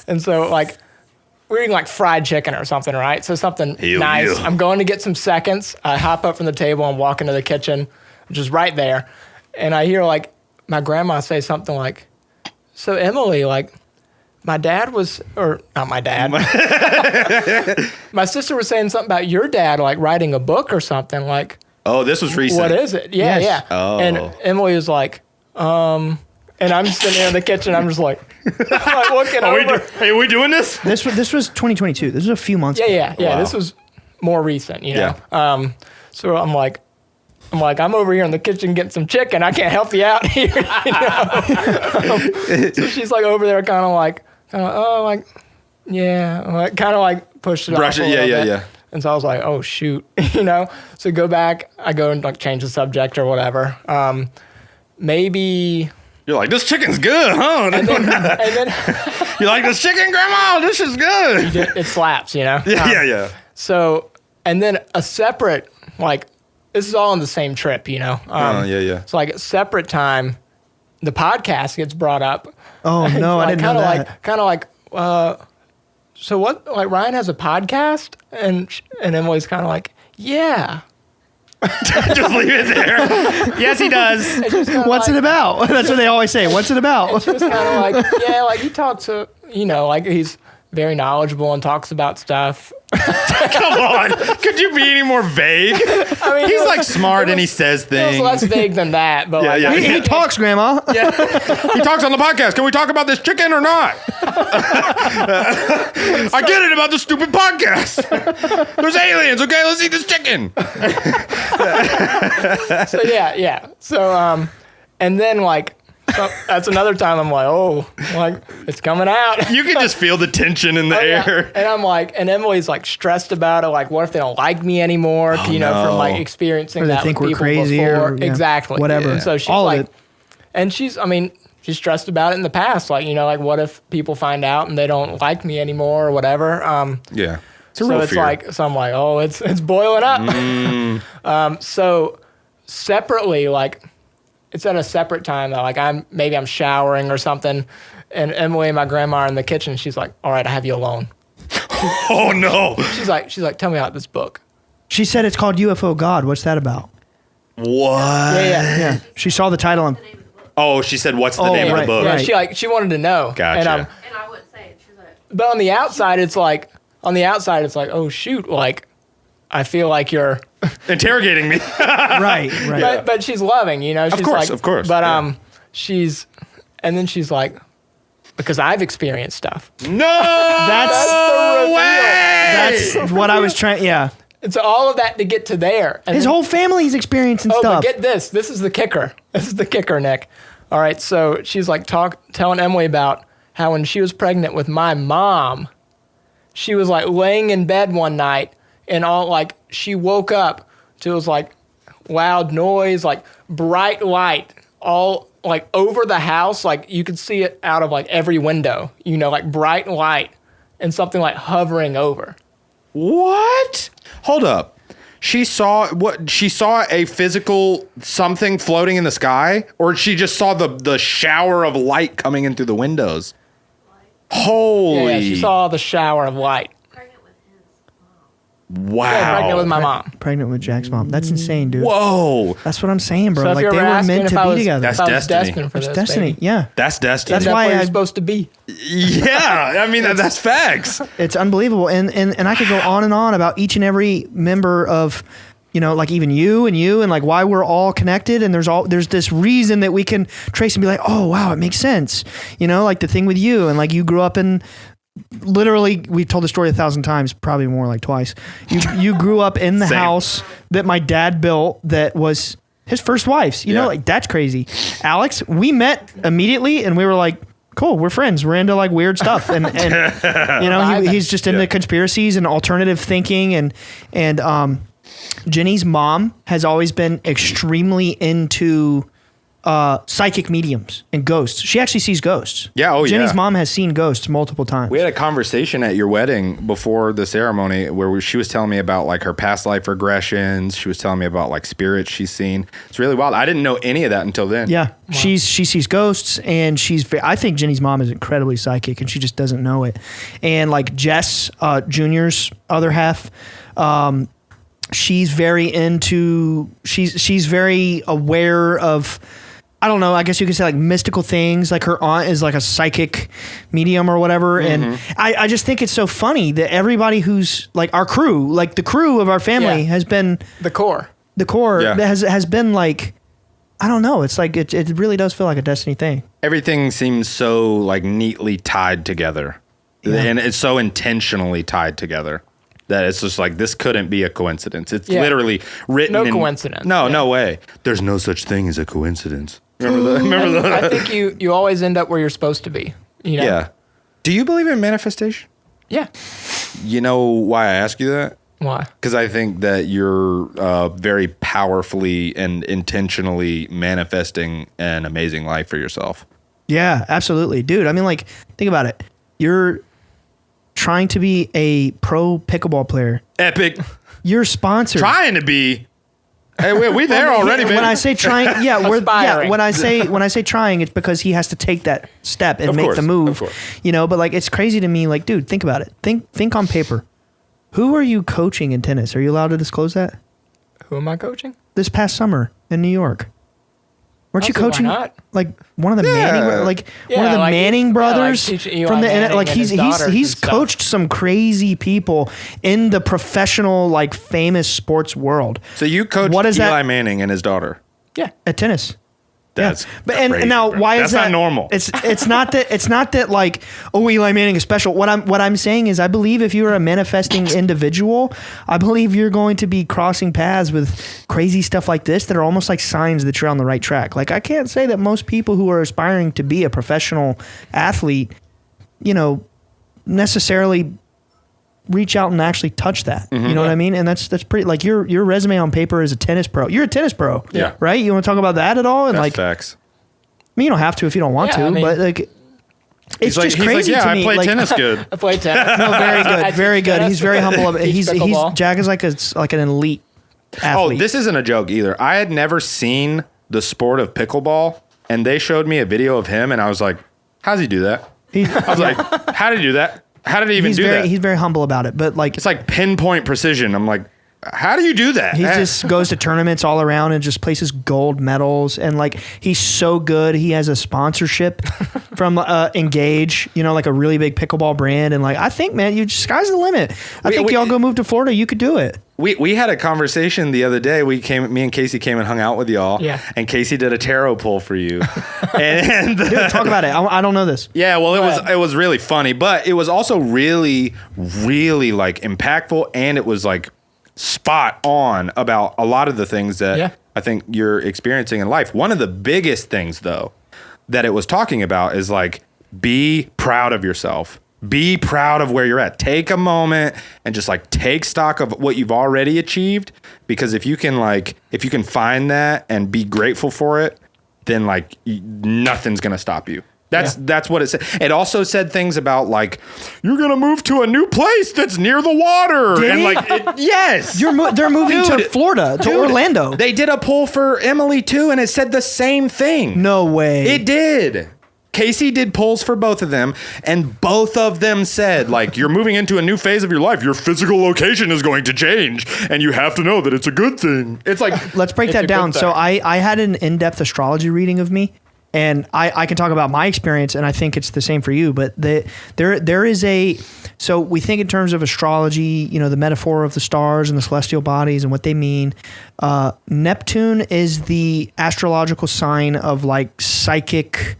S3: and so like we're eating like fried chicken or something, right? So something
S2: Hell
S3: nice.
S2: yeah.
S3: I'm going to get some seconds. I hop up from the table and walk into the kitchen, which is right there, and I hear like my grandma say something like, "So Emily, like." My dad was, or not my dad. My sister was saying something about your dad, like writing a book or something. Like,
S2: Oh, this was recent.
S3: what is it? Yeah,
S1: Yes.
S3: yeah.
S2: Oh.
S3: And Emily was like, and I'm sitting there in the kitchen. I'm just like, like looking over.
S2: Hey, are we doing this?
S1: This was 2022. This was a few months ago.
S3: Yeah.
S2: Wow.
S3: This was more recent,
S2: Yeah.
S3: So I'm like, I'm over here in the kitchen getting some chicken. I can't help you out here. So she's like over there, kind of like, yeah, like kind of like pushed it
S2: Brush
S3: off
S2: it,
S3: a little
S2: yeah,
S3: bit.
S2: yeah.
S3: And so I was like, oh shoot, So go back. I go and like change the subject or whatever. Maybe.
S2: You're like, this chicken's good, huh?
S3: And then
S2: You're like, this chicken, grandma, this is good.
S3: it slaps,
S2: Yeah.
S3: So, and then a separate, like, this is all on the same trip,
S2: Yeah.
S3: So, like, a separate time, the podcast gets brought up.
S1: Oh, no, I didn't know that.
S3: Kind of like, so what, like, Ryan has a podcast? And Emily's kind of like, yeah.
S2: Just leave it there. Yes, he does.
S1: What's it about? That's what they always say. What's it about?
S3: She was kind of like, yeah, like he talks to, like he's very knowledgeable and talks about stuff.
S2: Come on. Could you be any more vague? I mean, he's like smart and he says things.
S3: It was less vague than that, but
S1: He talks, Grandma.
S2: Yeah. He talks on the podcast. Can we talk about this chicken or not? I get it about the stupid podcast. There's aliens. Okay, let's eat this chicken.
S3: So yeah. So and then like that's another time I'm like, oh, like it's coming out.
S2: You can just feel the tension in the air.
S3: And I'm like, and Emily's like stressed about it. Like, what if they don't like me anymore? From like experiencing
S1: or they
S3: that
S1: think
S3: with
S1: we're
S3: people
S1: crazy
S3: before.
S1: or
S3: Exactly.
S1: whatever.
S3: And so she's
S1: all
S3: like,
S1: of it.
S3: and she's stressed about it in the past. Like, like what if people find out and they don't like me anymore or whatever?
S2: Yeah.
S3: So it's
S2: fear.
S3: like, so I'm like, oh, it's boiling up. So separately, like it's at a separate time. Like I'm showering or something, and Emily and my grandma are in the kitchen. She's like, all right, I have you alone.
S2: Oh no.
S3: She's like, tell me about this book.
S1: She said it's called UFO God. What's that about?
S2: What?
S1: Yeah. She saw the title and
S2: Oh, she said, what's the name of the book?
S3: Yeah, she wanted to know.
S2: Gotcha.
S3: And
S4: And I wouldn't say it. She's like,
S3: but on the outside, it's like, oh shoot, like I feel like you're
S2: Interrogating me.
S1: right.
S3: but she's loving, she's
S2: of course.
S3: But she's like, because I've experienced stuff.
S2: No!
S1: That's
S3: the reveal.
S1: That's what I was trying. Yeah.
S3: It's all of that to get to there. And
S1: His whole family's experiencing
S3: but
S1: stuff.
S3: get this. This is the kicker. Nick. All right, so she's like telling Emily about how when she was pregnant with my mom, she was like laying in bed one night and all like she woke up to it was like loud noise, like bright light all like over the house. Like you could see it out of like every window, like bright light and something like hovering over.
S2: What? Hold up. She saw a physical something floating in the sky, or she just saw the shower of light coming in through the windows? Holy.
S3: Yeah, she saw the shower of light.
S4: pregnant with his
S2: Wow.
S3: Yeah, pregnant with my mom.
S1: Pregnant with Jack's mom. That's insane, dude.
S2: Whoa.
S1: That's what I'm saying, bro.
S3: So if
S1: like
S3: you're
S1: they
S3: ever
S1: were
S3: asking
S1: meant
S3: if
S1: to
S3: I
S1: be
S3: was,
S1: together.
S3: if I was
S2: That's destiny.
S3: destined for
S1: It's
S3: this,
S1: destiny.
S3: baby.
S1: Yeah.
S2: That's destiny.
S1: That's
S3: That's
S1: why
S3: where
S1: I-
S3: you're supposed to be.
S2: Yeah. I mean, that's facts.
S1: It's unbelievable. And I could go on and on about each and every member of, like even you and like why we're all connected. And there's this reason that we can trace and be like, oh, wow, it makes sense. Like the thing with you and like you grew up in literally, we've told the story 1,000 times, probably more like twice. You grew up in the
S2: Same.
S1: house that my dad built that was his first wife's,
S2: Yeah.
S1: like that's crazy. Alex, we met immediately and we were like, cool, we're friends. We're into like weird stuff. And he's just into conspiracies and alternative thinking. And Jenny's mom has always been extremely into psychic mediums and ghosts. She actually sees ghosts.
S2: Yeah, oh,
S1: Jenny's
S2: yeah.
S1: mom has seen ghosts multiple times.
S2: We had a conversation at your wedding before the ceremony where she was telling me about like her past life regressions. She was telling me about like spirits she's seen. It's really wild. I didn't know any of that until then.
S1: Yeah, she sees ghosts, and I think Jenny's mom is incredibly psychic, and she just doesn't know it. And like Jess, Junior's other half, she's very into. She's very aware of. I don't know. I guess you could say like mystical things. Like her aunt is like a psychic medium or whatever.
S2: Mm-hmm.
S1: And I just think it's so funny that everybody who's like our crew, like the crew of our family
S3: Yeah.
S1: has been
S3: The core.
S2: Yeah.
S1: that has been like, I don't know. It's like, it really does feel like a destiny thing.
S2: Everything seems so like neatly tied together.
S1: Yeah.
S2: And it's so intentionally tied together that it's just like, this couldn't be a coincidence. It's literally written.
S3: No
S2: in,
S3: coincidence.
S2: No,
S3: Yeah.
S2: no way. There's no such thing as a coincidence. Remember that?
S3: I think you always end up where you're supposed to be.
S2: Yeah. Do you believe in manifestation?
S3: Yeah.
S2: You know why I ask you that?
S3: Why?
S2: Because I think that you're very powerfully and intentionally manifesting an amazing life for yourself.
S1: Yeah, absolutely. Dude, I mean, like, think about it. You're trying to be a pro pickleball player.
S2: Epic.
S1: You're sponsored.
S2: Trying to be. Hey, we there already, man.
S1: When I say trying,
S3: Aspiring.
S1: when I say trying, it's because he has to take that step and
S2: Of
S1: make
S2: course,
S1: the
S2: of
S1: move.
S2: course.
S1: But like it's crazy to me. Like, dude, think about it. Think on paper. Who are you coaching in tennis? Are you allowed to disclose that?
S3: Who am I coaching?
S1: this past summer in New York? Weren't you
S3: Honestly, why
S1: coaching
S3: not?
S1: like one of the Manning, like
S3: Yeah,
S1: one of the
S3: like,
S1: Manning brothers
S3: teaching Eli
S1: from the
S3: Manning
S1: like
S3: and his daughters
S1: he's
S3: and stuff.
S1: coached some crazy people in the professional like famous sports world.
S2: So you coached
S1: What is
S2: Eli
S1: that?
S2: Manning and his daughter.
S3: Yeah.
S1: At tennis.
S2: That's
S1: But
S2: crazy,
S1: and now
S2: bro.
S1: why
S2: That's
S1: is that
S2: not normal?
S1: It's not that like, oh, Eli Manning is special. What I'm saying is I believe if you're a manifesting individual, I believe you're going to be crossing paths with crazy stuff like this that are almost like signs that you're on the right track. Like I can't say that most people who are aspiring to be a professional athlete, necessarily reach out and actually touch that.
S2: Mm-hmm.
S1: You know what I mean? And that's pretty like your resume on paper is a tennis pro. You're a tennis pro.
S2: Yeah.
S1: Right? You want to talk about that at all? And
S2: That's
S1: like
S2: facts.
S1: I mean, you don't have to if you don't want
S3: Yeah,
S1: to,
S3: I mean-
S1: but like it's just crazy
S2: yeah,
S1: to me.
S2: I play
S1: like,
S2: tennis good.
S3: I play tennis.
S1: No, very good, very good. He's very humble. He's
S3: pickleball.
S1: Jack is like an elite
S2: Oh,
S1: athlete.
S2: this isn't a joke either. I had never seen the sport of pickleball, and they showed me a video of him, and I was like, how's he do that? I was like, how did he do that? How did he even do that?
S1: He's very humble about it, but like
S2: It's like pinpoint precision. I'm like, how do you do that?
S1: he just goes to tournaments all around and just places gold medals, and like he's so good. He has a sponsorship from Engage, like a really big pickleball brand, and like I think, man, sky's the limit. I think y'all go move to Florida, you could do it.
S2: We had a conversation the other day. Me and Casey came and hung out with y'all.
S3: Yeah.
S2: And Casey did a tarot pull for you. and
S1: Dude, talk about it. I don't know this.
S2: yeah, well, it was really funny, but it was also really, really like impactful, and it was like spot on about a lot of the things that I think you're experiencing in life. One of the biggest things, though, that it was talking about is like, be proud of yourself. Be proud of where you're at. Take a moment and just like take stock of what you've already achieved. Because if you can find that and be grateful for it, then like nothing's going to stop you. That's what it said. It also said things about like, you're going to move to a new place that's near the water.
S1: Did
S2: and
S1: he?
S2: like, yes.
S1: They're moving to
S2: Dude,
S1: Florida, to Orlando.
S2: They did a poll for Emily too, and it said the same thing.
S1: No way.
S2: It did. Casey did polls for both of them, and both of them said, like, you're moving into a new phase of your life. Your physical location is going to change, and you have to know that it's a good thing. It's like,
S1: Let's break that down. So I had an in-depth astrology reading of me, and I can talk about my experience, and I think it's the same for you. But there is so we think in terms of astrology, the metaphor of the stars and the celestial bodies and what they mean. Neptune is the astrological sign of like psychic,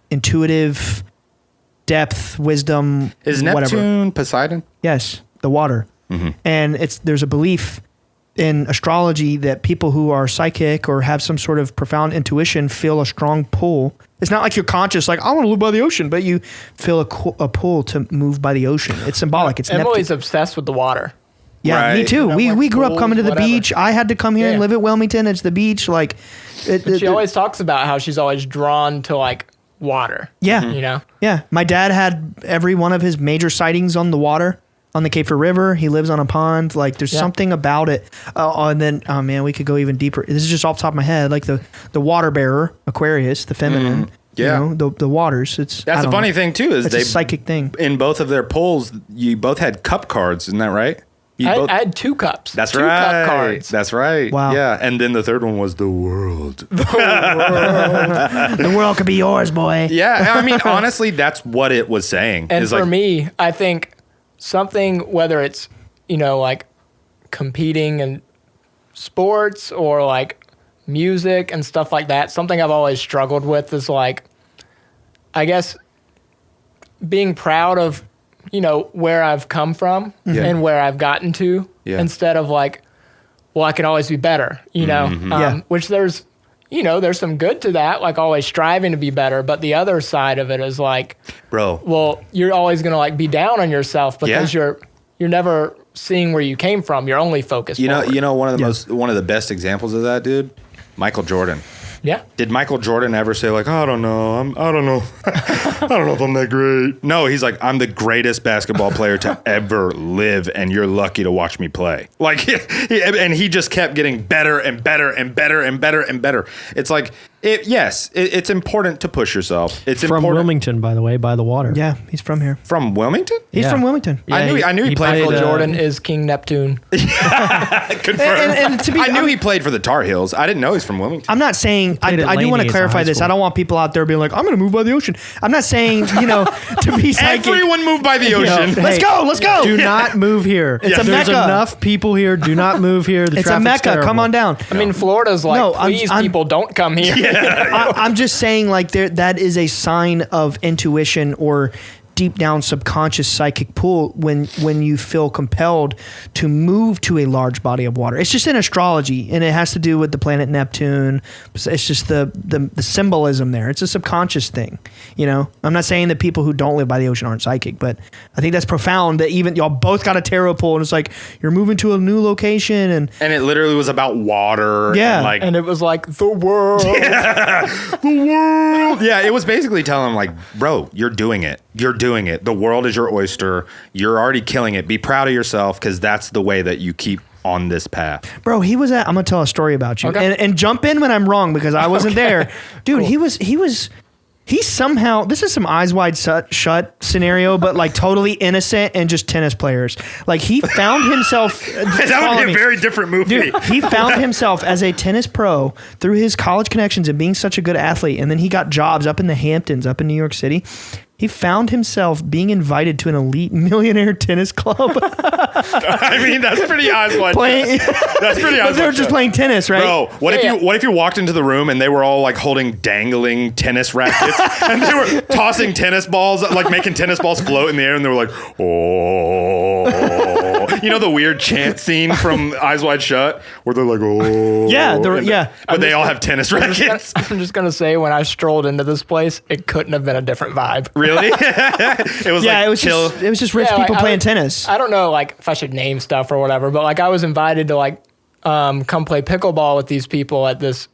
S1: intuitive, depth, wisdom.
S2: is
S1: whatever.
S2: Neptune Poseidon?
S1: Yes, the water. And there's a belief in astrology that people who are psychic or have some sort of profound intuition feel a strong pull. It's not like you're conscious, like I want to live by the ocean, but you feel a pull to move by the ocean. It's symbolic. It's
S3: Emily's
S1: Neptune.
S3: obsessed with the water.
S1: Yeah,
S2: Right.
S1: me too.
S3: Like
S1: We grew up
S3: pools,
S1: coming to the
S3: whatever.
S1: beach. I had to come here and
S3: Yeah.
S1: live at Wilmington. It's the beach. Like,
S3: She always talks about how she's always drawn to like water.
S1: Yeah. Yeah. My dad had every one of his major sightings on the water, on the Cape Fear River. He lives on a pond. Like there's something about it. And then, oh man, we could go even deeper. This is just off the top of my head. Like the water bearer, Aquarius, the feminine.
S2: Yeah.
S1: The waters.
S2: That's the funny thing too, is
S1: It's a psychic thing.
S2: in both of their polls, you both had cup cards. Isn't that right?
S3: I had 2 cups.
S2: That's
S3: two
S2: right.
S3: Cup cards.
S2: That's right.
S1: Wow.
S2: Yeah. And then the third one was the world.
S1: The world could be yours, boy.
S2: Yeah. I mean, honestly, that's what it was saying.
S3: And
S2: It's
S3: for
S2: like,
S3: me, I think something, whether it's, like competing in sports or like music and stuff like that, something I've always struggled with is like, I guess, being proud of, where I've come from and where I've gotten to instead of like, well, I can always be better, which there's some good to that, like always striving to be better. But the other side of it is like,
S2: bro,
S3: well, you're always going to like be down on yourself because you're never seeing where you came from. You're only focused. forward.
S2: one of the best examples of that, dude, Michael Jordan.
S3: Yeah.
S2: Did Michael Jordan ever say like, I don't know, I don't know, I don't know if I'm that great? No, he's like, I'm the greatest basketball player to ever live, and you're lucky to watch me play. Like, and he just kept getting better and better and better and better and better. It's like It's important to push yourself. It's
S5: from
S2: important.
S5: Wilmington, by the way, by the water.
S1: Yeah, he's from here.
S2: From Wilmington?
S1: He's from Wilmington.
S5: Yeah,
S2: I knew he played.
S3: Michael Jordan is King Neptune.
S2: Confirmed.
S1: And to be,
S2: I knew he played for the Tar Heels. I didn't know he's from Wilmington.
S1: I'm not saying I
S5: played at
S1: do want
S5: Laney
S1: to
S5: as a
S1: clarify
S5: high
S1: this.
S5: school.
S1: I don't want people out there being like, I'm going to move by the ocean. I'm not saying to be psychic.
S2: Everyone moved by the ocean.
S1: Let's go. Let's go.
S5: Do not move here.
S1: It's a
S5: There's
S1: mecca.
S5: enough people here. Do not move here. The
S1: It's a
S5: traffic's
S1: mecca.
S5: terrible.
S1: Come on down.
S3: I mean, Florida's like,
S1: No,
S3: please,
S1: I'm-
S3: people, don't come here.
S1: I'm just saying, like, that is a sign of intuition or deep down subconscious psychic pull when you feel compelled to move to a large body of water. It's just in astrology, and it has to do with the planet Neptune. It's just the symbolism there. It's a subconscious thing, I'm not saying that people who don't live by the ocean aren't psychic, but I think that's profound that even y'all both got a tarot pull, and it's like you're moving to a new location, and
S2: it literally was about water.
S1: Yeah.
S3: And it was like, the world.
S2: Yeah, it was basically telling him, like, bro, you're doing it. You're doing it. The world is your oyster. You're already killing it. Be proud of yourself, because that's the way that you keep on this path.
S1: Bro, I'm gonna tell a story about you,
S3: Okay.
S1: and jump in when I'm wrong because I wasn't there, dude. Cool. He somehow, this is some eyes wide shut scenario, but like totally innocent and just tennis players. Like he found himself.
S2: That would be a very different movie.
S1: Dude, he found himself as a tennis pro through his college connections and being such a good athlete, and then he got jobs up in the Hamptons, up in New York City. He found himself being invited to an elite millionaire tennis club.
S2: I mean, that's pretty eyes wide shut. That's pretty eyes
S1: But they were just playing tennis, right?
S2: Bro, what if you walked into the room and they were all like holding dangling tennis rackets and they were tossing tennis balls, like making tennis balls float in the air, and they were like, oh, the weird chant scene from Eyes Wide Shut where they're like, oh,
S1: Yeah,
S2: but they all have tennis rackets.
S3: I'm just going to say, when I strolled into this place, it couldn't have been a different vibe.
S2: Really? It was
S1: yeah.
S2: like
S1: It was
S2: chill.
S1: just rich
S3: Yeah,
S1: people
S3: like,
S1: playing tennis.
S3: I don't know, like, if I should name stuff or whatever, but like I was invited to like come play pickleball with these people at this,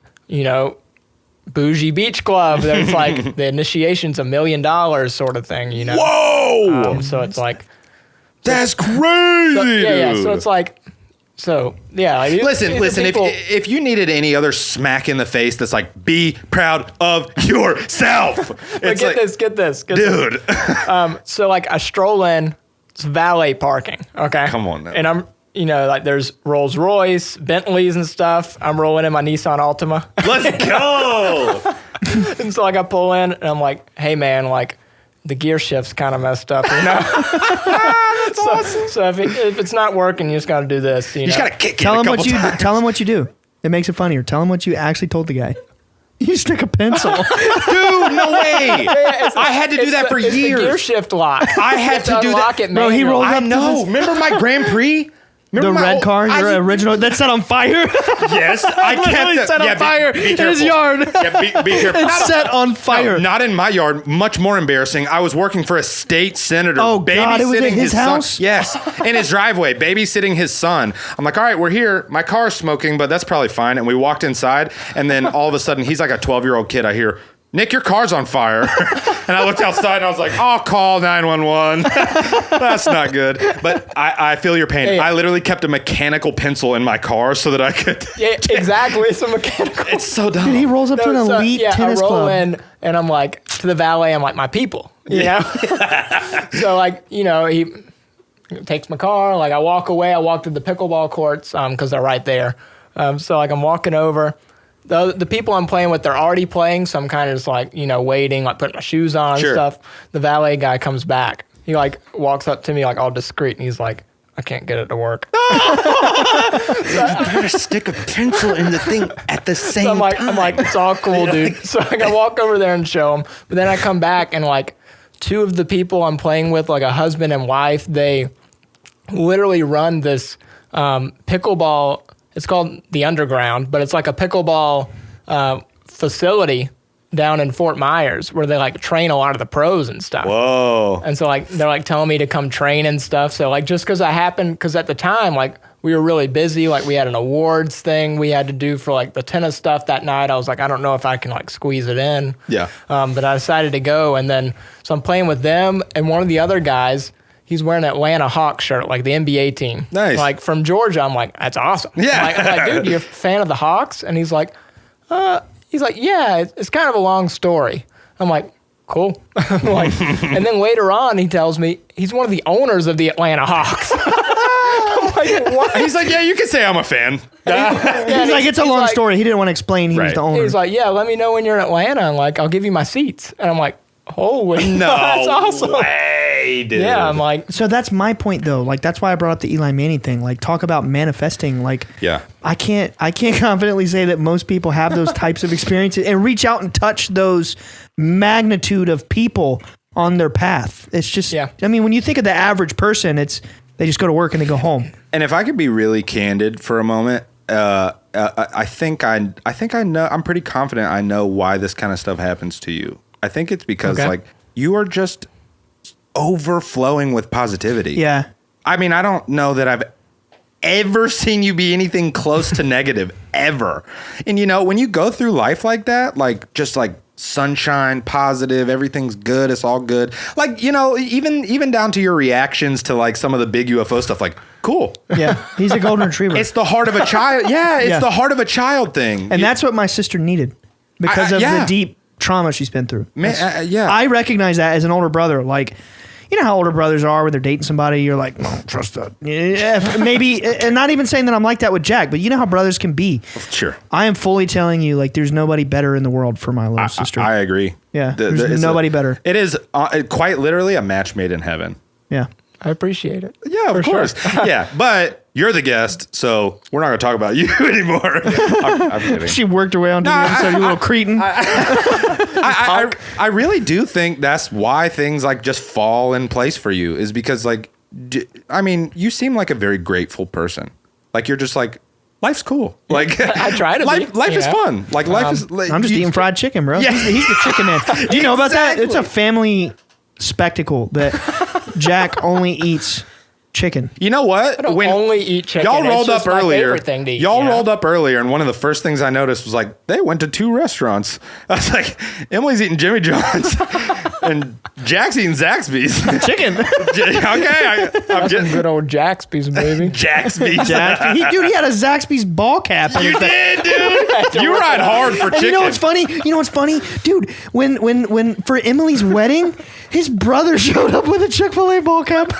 S3: bougie beach club. There's like the initiation's $1 million sort of thing,
S2: Whoa!
S3: So it's like,
S2: That's crazy.
S3: So it's like, like,
S2: Listen.
S3: people,
S2: If you needed any other smack in the face, that's like, be proud of yourself. It's
S3: get this,
S2: dude.
S3: So like I stroll in, it's valet parking. Okay,
S2: Come on now.
S3: And I'm, like there's Rolls Royce, Bentleys and stuff. I'm rolling in my Nissan Altima.
S2: Let's go.
S3: And so like I pull in and I'm like, hey man, like the gear shift's kind of messed up, That's awesome. So if it's not working, you just got to do this. You
S2: just gotta kick it
S1: Tell
S2: a
S1: him
S2: couple
S1: what you
S2: times.
S1: tell him what you do. It makes it funnier. Tell him what you actually told the guy. You stick a pencil.
S2: Dude, no way. I had to do that for
S3: it's
S2: years.
S3: The gear shift lock.
S2: I had to do
S3: unlock
S2: that.
S3: It
S1: Bro, he
S3: manually.
S1: rolled
S2: I
S1: up to
S2: know.
S1: this-
S2: Remember my Grand Prix?
S1: The
S2: Remember
S1: red car, your
S2: I-
S1: original, that set on fire.
S2: Yes, I kept
S1: Literally
S2: it.
S1: set on fire
S2: be
S1: in his
S2: careful.
S1: yard.
S2: Yeah, be careful.
S1: It's set on fire.
S2: No, not in my yard. Much more embarrassing. I was working for a state senator.
S1: Oh, God, it was
S2: babysitting
S1: at his
S2: son.
S1: house?
S2: Yes, in his driveway, babysitting his son. I'm like, all right, we're here. My car's smoking, but that's probably fine. And we walked inside, and then all of a sudden, he's like a 12-year-old kid. I hear, Nick, your car's on fire. And I looked outside and I was like, I'll call 911. That's not good. But I feel your pain.
S3: Hey.
S2: I literally kept a mechanical pencil in my car so that I could.
S3: Yeah, exactly. It's a mechanical.
S2: It's so dumb.
S1: Dude, he rolls up to an elite tennis
S3: I roll
S1: club.
S3: in and I'm like, to the valet, I'm like, my people, So like, he takes my car. Like I walk away. I walk to the pickleball courts because they're right there. So like I'm walking over. The people I'm playing with, they're already playing, so I'm kind of just like, waiting, like putting my shoes on and
S2: Sure.
S3: stuff. The valet guy comes back. He like walks up to me like all discreet, and he's like, I can't get it to work.
S2: You gotta stick a pencil in the thing at the same
S3: So I'm like, it's all cool, dude. So like, I walk over there and show him, but then I come back and like two of the people I'm playing with, like a husband and wife, they literally run this pickleball. It's called the Underground, but it's like a pickleball facility down in Fort Myers where they like train a lot of the pros and stuff.
S2: Whoa.
S3: And so like they're like telling me to come train and stuff. So like just because at the time like we were really busy, like we had an awards thing we had to do for like the tennis stuff that night. I was like, I don't know if I can like squeeze it in.
S2: Yeah.
S3: But I decided to go, and then so I'm playing with them, and one of the other guys, he's wearing an Atlanta Hawks shirt, like the NBA team.
S2: Nice.
S3: Like from Georgia. I'm like, that's awesome.
S2: Yeah.
S3: I'm like, dude, you're a fan of the Hawks? And he's like, he's like, yeah, it's kind of a long story. I'm like, cool. Like, and then later on, he tells me he's one of the owners of the Atlanta Hawks. I'm like, what?
S2: He's like, yeah, you can say I'm a fan.
S1: He's like, it's a long story. He didn't want to explain he was the owner.
S3: He's like, yeah, let me know when you're in Atlanta, and like, I'll give you my seats. And I'm like, holy,
S2: no,
S3: that's awesome.
S2: Way, dude.
S3: Yeah, I'm like,
S1: so that's my point though. Like that's why I brought up the Eli Manning thing. Like talk about manifesting. Like I can't confidently say that most people have those types of experiences and reach out and touch those magnitude of people on their path. It's just, I mean, when you think of the average person, they just go to work and they go home.
S2: And if I could be really candid for a moment, I think I know. I'm pretty confident I know why this kind of stuff happens to you. I think it's because like you are just overflowing with positivity.
S1: Yeah.
S2: I mean, I don't know that I've ever seen you be anything close to negative ever. And you know, when you go through life like that, like just like sunshine, positive, everything's good, it's all good. Like, you know, even down to your reactions to like some of the big UFO stuff, like, cool.
S1: Yeah. He's a golden retriever.
S2: It's the heart of a child. Yeah, it's the heart of a child thing.
S1: And that's what my sister needed because of the deep trauma she's been through.
S2: Man,
S1: I recognize that as an older brother. Like, you know how older brothers are when they're dating somebody, you're like, no, trust that. Yeah, maybe, and not even saying that I'm like that with Jack, but you know how brothers can be.
S2: Sure.
S1: I am fully telling you, like, there's nobody better in the world for my little sister.
S2: I agree.
S1: Yeah, there's nobody better.
S2: It is quite literally a match made in heaven.
S1: Yeah.
S3: I appreciate it.
S2: Yeah, of course. Yeah, but you're the guest, so we're not going to talk about you anymore. I'm kidding.
S1: She worked her way onto the episode, you little cretin.
S2: I really do think that's why things like just fall in place for you is because like, I mean, you seem like a very grateful person. Like you're just like, life's cool. Like
S3: I try to
S2: life is fun. Like life is. Like,
S1: I'm just eating fried chicken, bro.
S2: Yeah.
S1: He's the chicken man. Do you know about that? It's a family spectacle that Jack only eats chicken.
S2: You know what?
S3: I don't only eat chicken.
S2: Y'all rolled up earlier.
S3: Thing to eat,
S2: y'all rolled up earlier, and one of the first things I noticed was like they went to 2 restaurants. I was like, Emily's eating Jimmy John's, and Jack's eating Zaxby's
S1: Chicken.
S2: Okay, I'm just
S3: good old Zaxby's, baby.
S2: Zaxby's.
S1: He had a Zaxby's ball cap.
S2: You did, dude. You ride hard for chicken.
S1: You know what's funny? Dude, when for Emily's wedding, his brother showed up with a Chick-fil-A ball cap.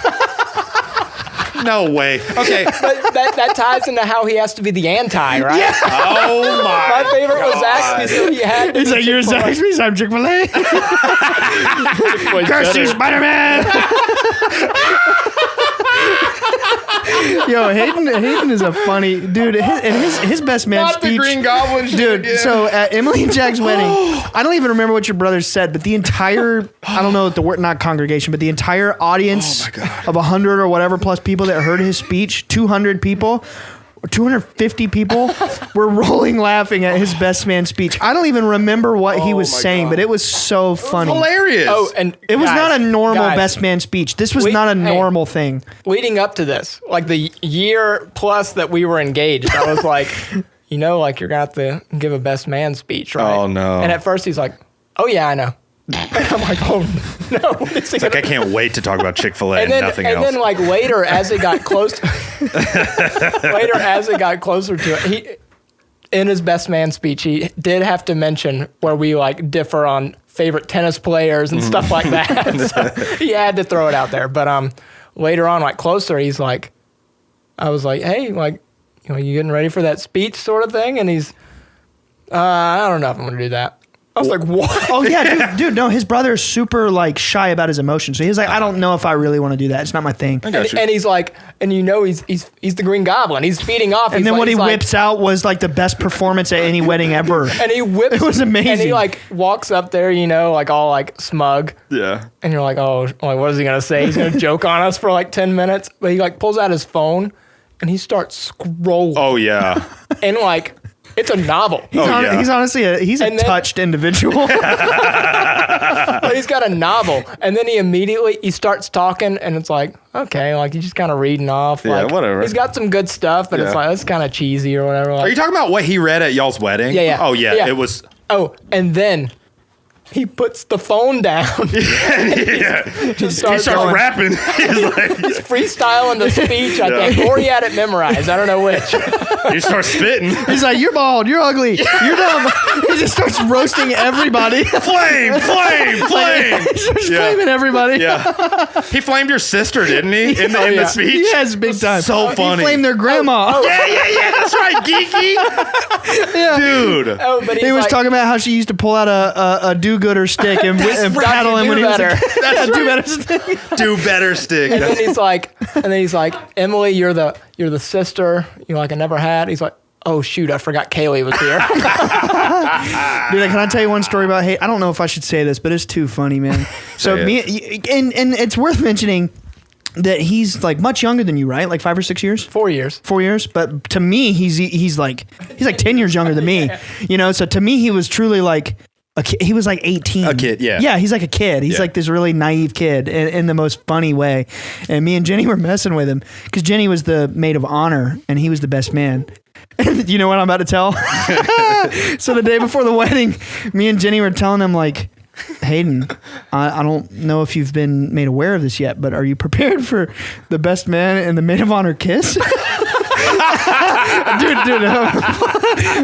S2: No way. Okay.
S3: But that ties into how he has to be the anti, right?
S1: Yeah.
S2: Oh my.
S3: My favorite was Zaxby's. So he had
S1: He's like, you're Zaxby's, I'm Chick-fil-A. Curse you, Spider-Man. Yo, Hayden is a funny dude. His best man
S2: Not
S1: speech.
S2: the Green Goblin shit
S1: Dude,
S2: again.
S1: so at Emily and Jack's wedding, I don't even remember what your brother said, but the entire, I don't know the word, not congregation, but the entire audience of 100 or whatever plus people that heard his speech, 200 people, or 250 people were rolling laughing at his best man speech. I don't even remember what he was saying, but it was so funny.
S2: Hilarious.
S3: Oh, and
S1: It was not a normal best man speech. This was not a normal thing.
S3: Leading up to this, like the year plus that we were engaged, I was like, you know, like you're going to have to give a best man speech, right?
S2: Oh, no.
S3: And at first he's like, oh, yeah, I know. And I'm like, oh, no.
S2: It's like, I can't wait to talk about Chick-fil-A and nothing else.
S3: And then like later as it got close, to it, he, in his best man speech, he did have to mention where we like differ on favorite tennis players and stuff like that. So he had to throw it out there. But later on, like closer, he's like, I was like, hey, like, you know, you getting ready for that speech sort of thing? And he's, I don't know if I'm going to do that. I was like, what?
S1: Oh yeah, dude, no, his brother is super like shy about his emotions. So he's like, I don't know if I really want to do that. It's not my thing.
S3: And he's like, and you know, he's the Green Goblin. He's feeding off.
S1: And then what he whips out was like the best performance at any wedding ever.
S3: And he whips.
S1: It was amazing.
S3: And he like walks up there, you know, like all like smug.
S2: Yeah.
S3: And you're like, oh, like what is he gonna say? He's gonna joke on us for like 10 minutes. But he like pulls out his phone and he starts scrolling.
S2: Oh yeah.
S3: And like. It's a novel.
S1: He's honestly a touched individual.
S3: But he's got a novel, and then he starts talking, and it's like, okay, like he's just kind of reading off.
S2: Yeah,
S3: like,
S2: whatever.
S3: He's got some good stuff, but it's like it's kind of cheesy or whatever. Like,
S2: Are you talking about what he read at y'all's wedding?
S3: Yeah.
S2: Oh yeah. It was.
S3: Oh, and then he puts the phone down.
S2: He starts rapping.
S3: He's freestyling the speech, I think, or he had it memorized. I don't know which.
S2: He starts spitting.
S1: He's like, "You're bald. You're ugly. You're dumb." He just starts roasting everybody.
S2: Flame.
S1: He starts flaming everybody.
S2: Yeah. He flamed your sister, didn't he? In the speech.
S1: He has big time.
S2: So funny.
S1: He flamed their grandma.
S2: Yeah. That's right, geeky. Dude.
S3: Oh, but
S1: He was talking about how she used to pull out a do-gooder stick and paddle him when he was do better stick.
S2: Do better stick.
S3: And then he's like, Emily, you're the sister I never had. He's like, oh shoot, I forgot Kaylee was here.
S1: Dude, can I tell you one story about hate? I don't know if I should say this, but it's too funny, man. So and it's worth mentioning that he's like much younger than you, right? Like 5 or 6 years?
S3: 4 years.
S1: 4 years. But to me, he's like 10 years younger than me. So to me, he was truly like he was like 18.
S2: A kid, yeah.
S1: Yeah, he's like a kid. He's like this really naive kid in the most funny way. And me and Jenny were messing with him because Jenny was the maid of honor and he was the best man. You know what I'm about to tell? So the day before the wedding, me and Jenny were telling him like, Hayden, I don't know if you've been made aware of this yet, but are you prepared for the best man and the maid of honor kiss? dude,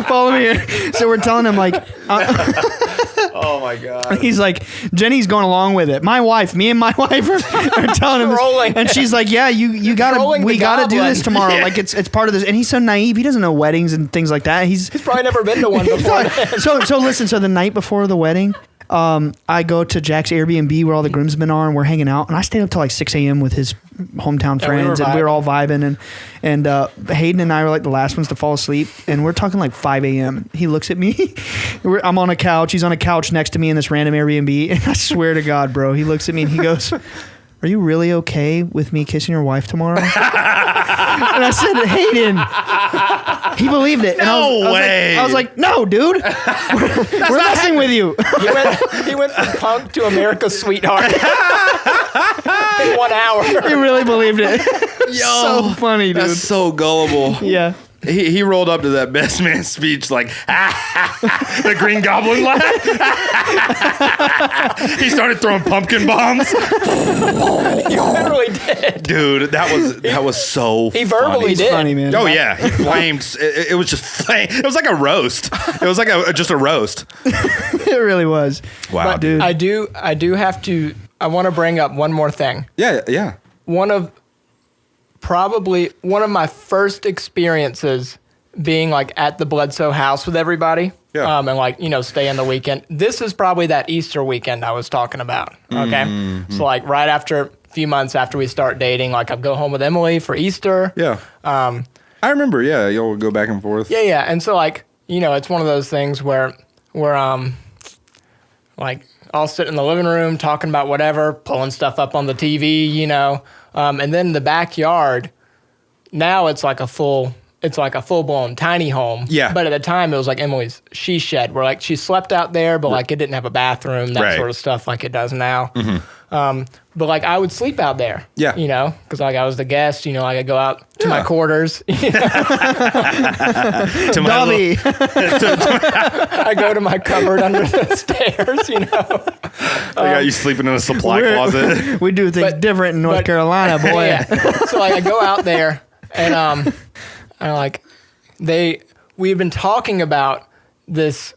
S1: follow me here. So we're telling him like,
S2: oh my God.
S1: He's like, Jenny's going along with it. Me and my wife are telling him this, and she's like, yeah, we gotta do this tomorrow. Like it's part of this. And he's so naive. He doesn't know weddings and things like that. He's
S3: probably never been to one before.
S1: So listen. So the night before the wedding, I go to Jack's Airbnb where all the groomsmen are, and we're hanging out. And I stayed up till like 6 a.m. with his hometown friends, and we were all vibing. And Hayden and I were like the last ones to fall asleep. And we're talking like 5 a.m. He looks at me. I'm on a couch. He's on a couch next to me in this random Airbnb. And I swear to God, bro, he looks at me and he goes, "Are you really okay with me kissing your wife tomorrow?" And I said, "Hayden." He believed it. And
S2: No way.
S1: I was like, "No, dude. We're messing with you."
S3: He went from punk to America's sweetheart in 1 hour.
S1: He really believed it.
S2: Yo,
S1: so funny, dude.
S2: That's so gullible.
S1: Yeah.
S2: He rolled up to that best man speech like the Green Goblin laugh. He started throwing pumpkin bombs.
S3: He literally did,
S2: dude. That was so.
S3: He verbally did.
S1: Funny, man.
S2: Oh yeah, he flamed. It was just flame. It was like a roast. It was like just a roast.
S1: It really was.
S2: Wow,
S3: But
S2: dude.
S3: I do have to. I want to bring up one more thing.
S2: Yeah.
S3: Probably one of my first experiences being like at the Bledsoe house with everybody.
S2: Yeah.
S3: And like, staying the weekend. This is probably that Easter weekend I was talking about. Okay. Mm-hmm. So like right after a few months after we start dating, like I'd go home with Emily for Easter.
S2: Yeah. I remember. Yeah. You'll go back and forth.
S3: Yeah. And so like, it's one of those things where we're like all sitting in the living room talking about whatever, pulling stuff up on the TV, and then the backyard, now it's like a full-blown tiny home.
S2: Yeah.
S3: But at the time, it was like Emily's she shed, where like she slept out there, but like it didn't have a bathroom, that sort of stuff like it does now. Mm-hmm. But like I would sleep out there.
S2: Yeah.
S3: Because like I was the guest, like I go out to my quarters.
S2: To my
S1: Dobby.
S3: I go to my cupboard under the stairs,
S2: I got you sleeping in a supply closet.
S1: We do things different in North Carolina, boy.
S3: Yeah. So like I go out there and we've been talking about this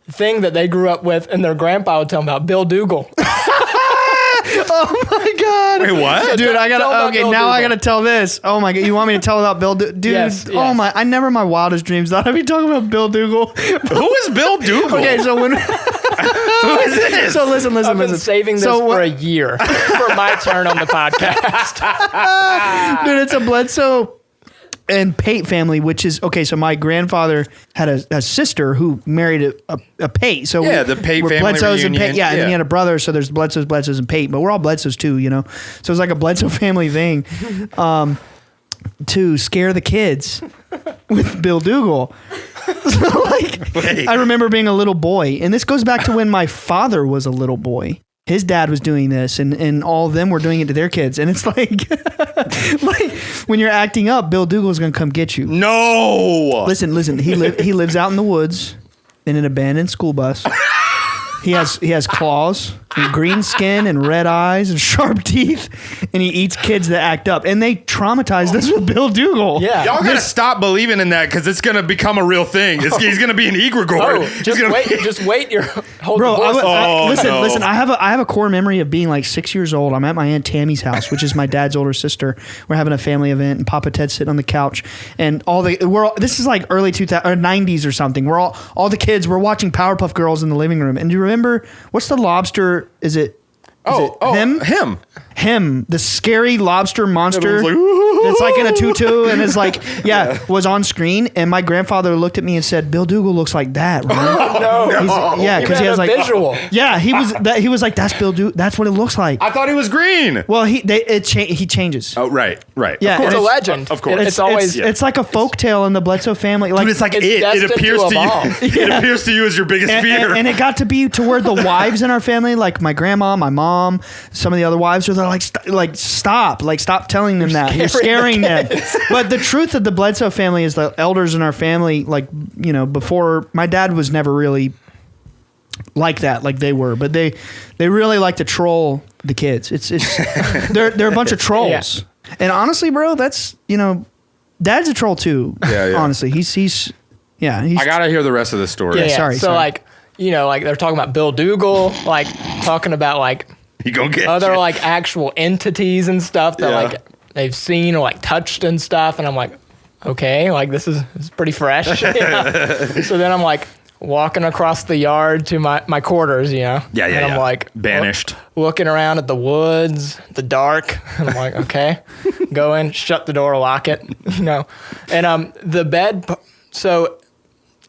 S3: thing that they grew up with, and their grandpa would tell them about Bill Dougal.
S1: Oh my God.
S2: Wait, what?
S1: Dude, I gotta
S3: Bill Dougal.
S1: tell this. Oh my God. You want me to tell about Bill Dougal? Dude,
S3: Yes.
S1: oh my, I never in my wildest dreams thought I'd be talking about Bill Dougal.
S2: Who is Bill Dougal?
S1: Okay, so when
S2: Who is this?
S1: So listen.
S3: I've been saving this for a year for my turn on the podcast.
S1: Dude, it's a Bledsoe and Pate family, which is okay. So my grandfather had a sister who married a Pate. So
S2: yeah, the Pate
S1: we're
S2: family
S1: Bledsoes
S2: reunion.
S1: and Pate. Yeah, and then he had a brother. So there's Bledsoes, and Pate. But we're all Bledsoes too, So it's like a Bledsoe family thing, to scare the kids with Bill Dougal. So
S2: Wait.
S1: I remember being a little boy, and this goes back to when my father was a little boy. His dad was doing this, and all of them were doing it to their kids. And it's like, like when you're acting up, Bill Dougal's gonna come get you.
S2: No.
S1: Listen. He lives out in the woods in an abandoned school bus. He has claws and green skin and red eyes and sharp teeth, and he eats kids that act up. And they traumatized us with Bill Dougal.
S3: Yeah.
S2: Y'all gotta stop believing in that because it's gonna become a real thing. He's gonna be an egregore.
S3: Oh, just wait.
S1: Bro, listen. I have a core memory of being like 6 years old. I'm at my Aunt Tammy's house, which is my dad's older sister. We're having a family event, and Papa Ted's sitting on the couch, and this is like early 2000s or 90s or something. We're all the kids. We're watching Powerpuff Girls in the living room. And do you remember what's the lobster? Is it him, the scary lobster monster that's like in a tutu and is like, was on screen. And my grandfather looked at me and said, Bill Dougal looks like that, right?
S3: No.
S1: Because he has like
S3: visual.
S1: Yeah, he was like, that's Bill Dougal. That's what it looks like.
S2: I thought he was green.
S1: Well, he changes.
S2: Oh, right.
S1: Yeah,
S3: it's a legend.
S2: Of course.
S3: It's always.
S1: It's like a folktale in the Bledsoe family. Like,
S2: Dude, it's like
S3: it's
S2: it appears to
S3: evolve.
S2: you. It appears to you as your biggest fear.
S1: And it got to be to where the wives in our family, like my grandma, my mom, some of the other wives, they're like, stop telling them that. You're scaring them. But the truth of the Bledsoe family is the elders in our family, like, before, my dad was never really like that, like they were, but they really like to troll the kids. It's they're a bunch of trolls. Yeah. And honestly, bro, that's, Dad's a troll too. Yeah. Honestly, he's I
S2: gotta hear the rest of the story.
S3: Yeah.
S1: Sorry.
S3: Like, like they're talking about Bill Dougal, like talking about like
S2: you gonna get
S3: other like actual entities and stuff that like they've seen or like touched and stuff, and I'm like, okay, like this is pretty fresh. So then I'm like walking across the yard to my quarters, And I'm like
S2: banished,
S3: looking around at the woods, the dark. And I'm like, okay, go in, shut the door, lock it, And the bed. So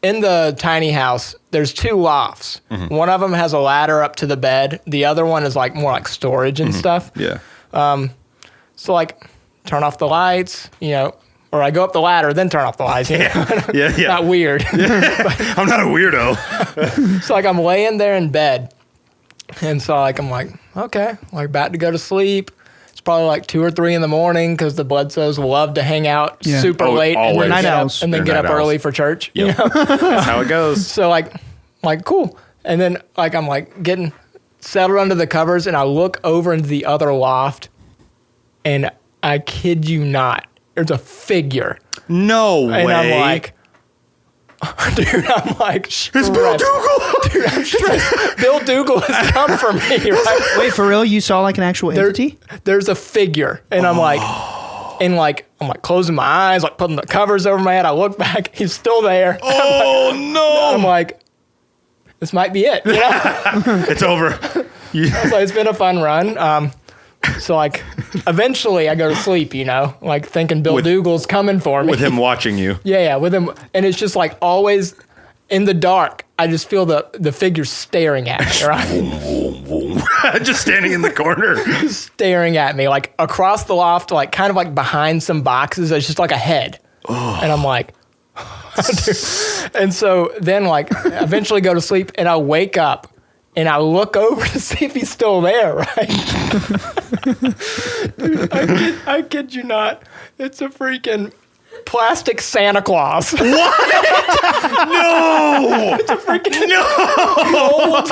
S3: in the tiny house, there's 2 lofts. Mm-hmm. One of them has a ladder up to the bed. The other one is like more like storage and stuff.
S2: Yeah.
S3: So like turn off the lights, or I go up the ladder, then turn off the lights.
S2: Yeah.
S3: Not weird.
S2: I'm not a weirdo.
S3: So like I'm laying there in bed. And so like I'm like, okay, like about to go to sleep. It's probably like 2 or 3 in the morning because the Bledsoes love to hang out super late and then get up early for church.
S2: Yep. That's how it goes.
S3: So like cool. And then like I'm like getting settled under the covers and I look over into the other loft and I kid you not, there's a figure.
S2: No way.
S3: And I'm like, dude, I'm like,
S2: it's Bill Dougal.
S3: Dude, I'm stressed. Bill Dougal has come for me, right?
S1: Wait, for real? You saw like an actual entity?
S3: There's a figure, and I'm like, I'm closing my eyes, like putting the covers over my head. I look back, he's still there.
S2: Oh no!
S3: I'm like, this might be it.
S2: It's over.
S3: So it's been a fun run. So like, eventually I go to sleep, like thinking Bill Dougal's coming for me.
S2: With him watching you.
S3: Yeah, with him. And it's just like always in the dark, I just feel the figure staring at me, right?
S2: Just standing in the corner.
S3: Staring at me, like across the loft, like kind of like behind some boxes. It's just like a head. Oh. And I'm like, and so then like eventually go to sleep and I wake up. And I look over to see if he's still there, right? Dude, I kid you not. It's a freaking plastic Santa Claus.
S2: What? No!
S3: It's a freaking old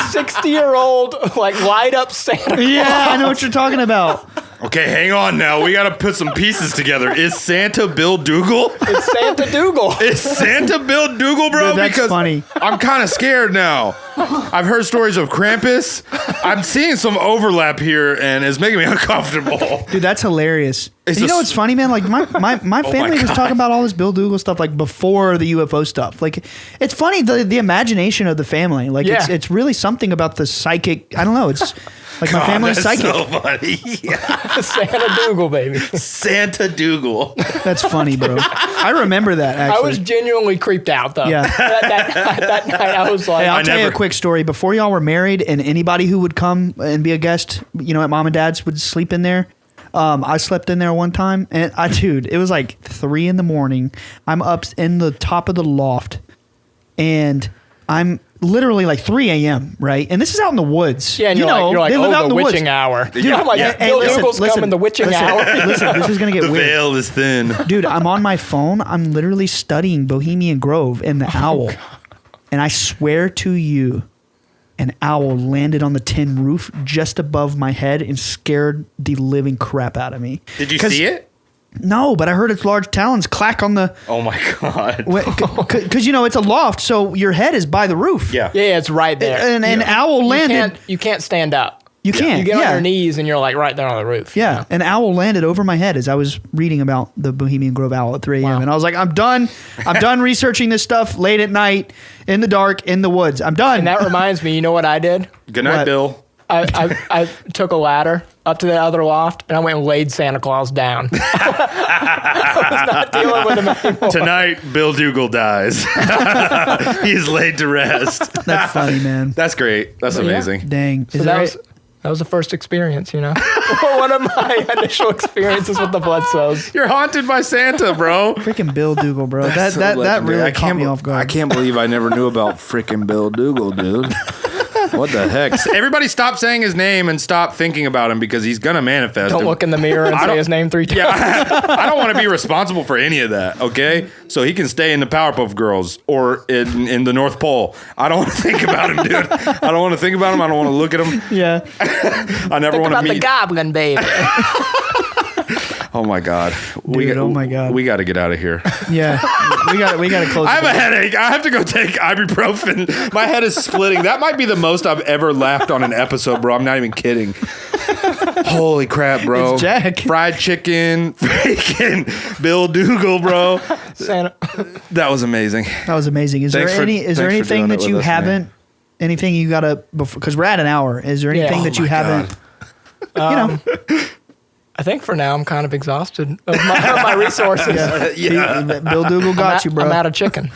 S3: 60-year-old, like, light-up Santa Claus.
S1: Yeah, I know what you're talking about.
S2: Okay, hang on now. We got to put some pieces together. Is Santa Bill Dougal?
S3: It's Santa Dougal.
S2: Is Santa Bill Dougal, bro?
S1: Dude, that's funny.
S2: I'm kind of scared now. I've heard stories of Krampus. I'm seeing some overlap here, and it's making me uncomfortable.
S1: Dude, that's hilarious. You know what's funny, man? Like my family was talking about all this Bill Dougal stuff like before the UFO stuff. Like, it's funny the imagination of the family. Like, it's really something about the psychic. I don't know. It's like my family's psychic.
S2: So funny. Yeah.
S3: Santa Dougal, baby.
S2: Santa Dougal.
S1: That's funny, bro. I remember that. Actually,
S3: I was genuinely creeped out though.
S1: Yeah.
S3: that night, I was like,
S1: hey, I'll tell you a quick story. Before y'all were married, and anybody who would come and be a guest, at mom and dad's would sleep in there. I slept in there one time, and it was like 3 a.m. I'm up in the top of the loft, and I'm literally like 3 a.m. right, and this is out in the woods.
S3: Yeah, and you're like,
S1: they live out in the
S3: witching
S1: woods.
S3: hour.
S1: Dude,
S3: I'm like,
S1: hey,
S3: Bill Dougal's coming, the witching hour.
S1: Listen, this is gonna get
S2: the
S1: weird.
S2: The veil is thin,
S1: dude. I'm on my phone. I'm literally studying Bohemian Grove and the Owl, and I swear to you, an owl landed on the tin roof just above my head and scared the living crap out of me.
S2: Did you see it?
S1: No, but I heard its large talons clack on the...
S2: Oh, my God.
S1: Because, it's a loft, so your head is by the roof.
S2: Yeah.
S3: Yeah, it's right there.
S1: And an owl landed...
S3: You can't stand up.
S1: You can't.
S3: You get on your knees and you're like right there on the roof.
S1: Yeah. An owl landed over my head as I was reading about the Bohemian Grove owl at 3 a.m.
S3: Wow.
S1: And I was like, I'm done. I'm done researching this stuff late at night, in the dark, in the woods. I'm done.
S3: And that reminds me, you know what I did?
S2: Good night,
S1: What?
S2: Bill.
S3: I took a ladder up to the other loft and I went and laid Santa Claus down. I was not dealing with him anymore.
S2: Tonight, Bill Dougal dies. He's laid to rest.
S1: That's funny, man.
S2: That's great. That's amazing.
S1: Dang.
S3: So that was the first experience, One of my initial experiences with the Bledsoes.
S2: You're haunted by Santa, bro.
S1: freaking Bill Dougal, bro. That
S6: legendary.
S1: really caught me off guard.
S6: I can't believe I never knew about freaking Bill Dougal, dude. What the heck?
S2: Everybody stop saying his name and stop thinking about him because he's going to manifest.
S3: Don't look in the mirror and say his name 3 times.
S2: Yeah, I don't want to be responsible for any of that, okay? So he can stay in the Powerpuff Girls or in the North Pole. I don't want to think about him, dude. I don't want to think about him. I don't want to look at him.
S1: Yeah.
S2: I never want to
S3: About
S2: meet.
S3: the goblin, babe.
S2: Oh my God.
S1: Oh my God.
S2: We got to get out of here.
S1: Yeah. We got to close.
S2: I have a headache. I have to go take ibuprofen. My head is splitting. That might be the most I've ever laughed on an episode, bro. I'm not even kidding. Holy crap, bro.
S1: It's Jack.
S2: Fried chicken, freaking Bill Dougal, bro.
S3: Santa.
S2: That was amazing.
S1: That was amazing. Is there
S2: Thanks for
S1: anything
S2: doing
S1: that
S2: it
S1: you
S2: with us, man.
S1: haven't? Anything you gotta? Because we're at an hour. Is there anything
S3: Yeah.
S1: that
S2: Oh
S1: you
S2: my
S1: haven't?
S3: I think for now I'm kind of exhausted of my resources.
S1: Bill Dougal got you, bro.
S3: I'm out of chicken.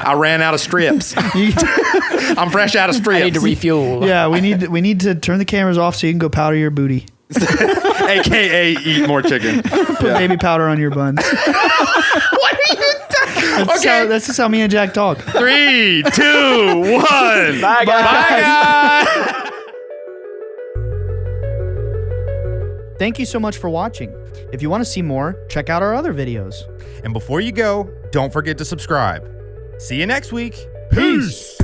S2: I ran out of strips. I'm fresh out of strips.
S3: I need to refuel.
S1: Yeah, we need to turn the cameras off so you can go powder your booty.
S2: AKA eat more chicken.
S1: Put baby powder on your buns.
S2: What are you doing? Okay.
S1: That's just how me and Jack talk.
S2: 3, 2, 1.
S3: Bye, guys.
S2: Bye, guys.
S1: Thank you so much for watching. If you want to see more, check out our other videos.
S7: And before you go, don't forget to subscribe. See you next week. Peace.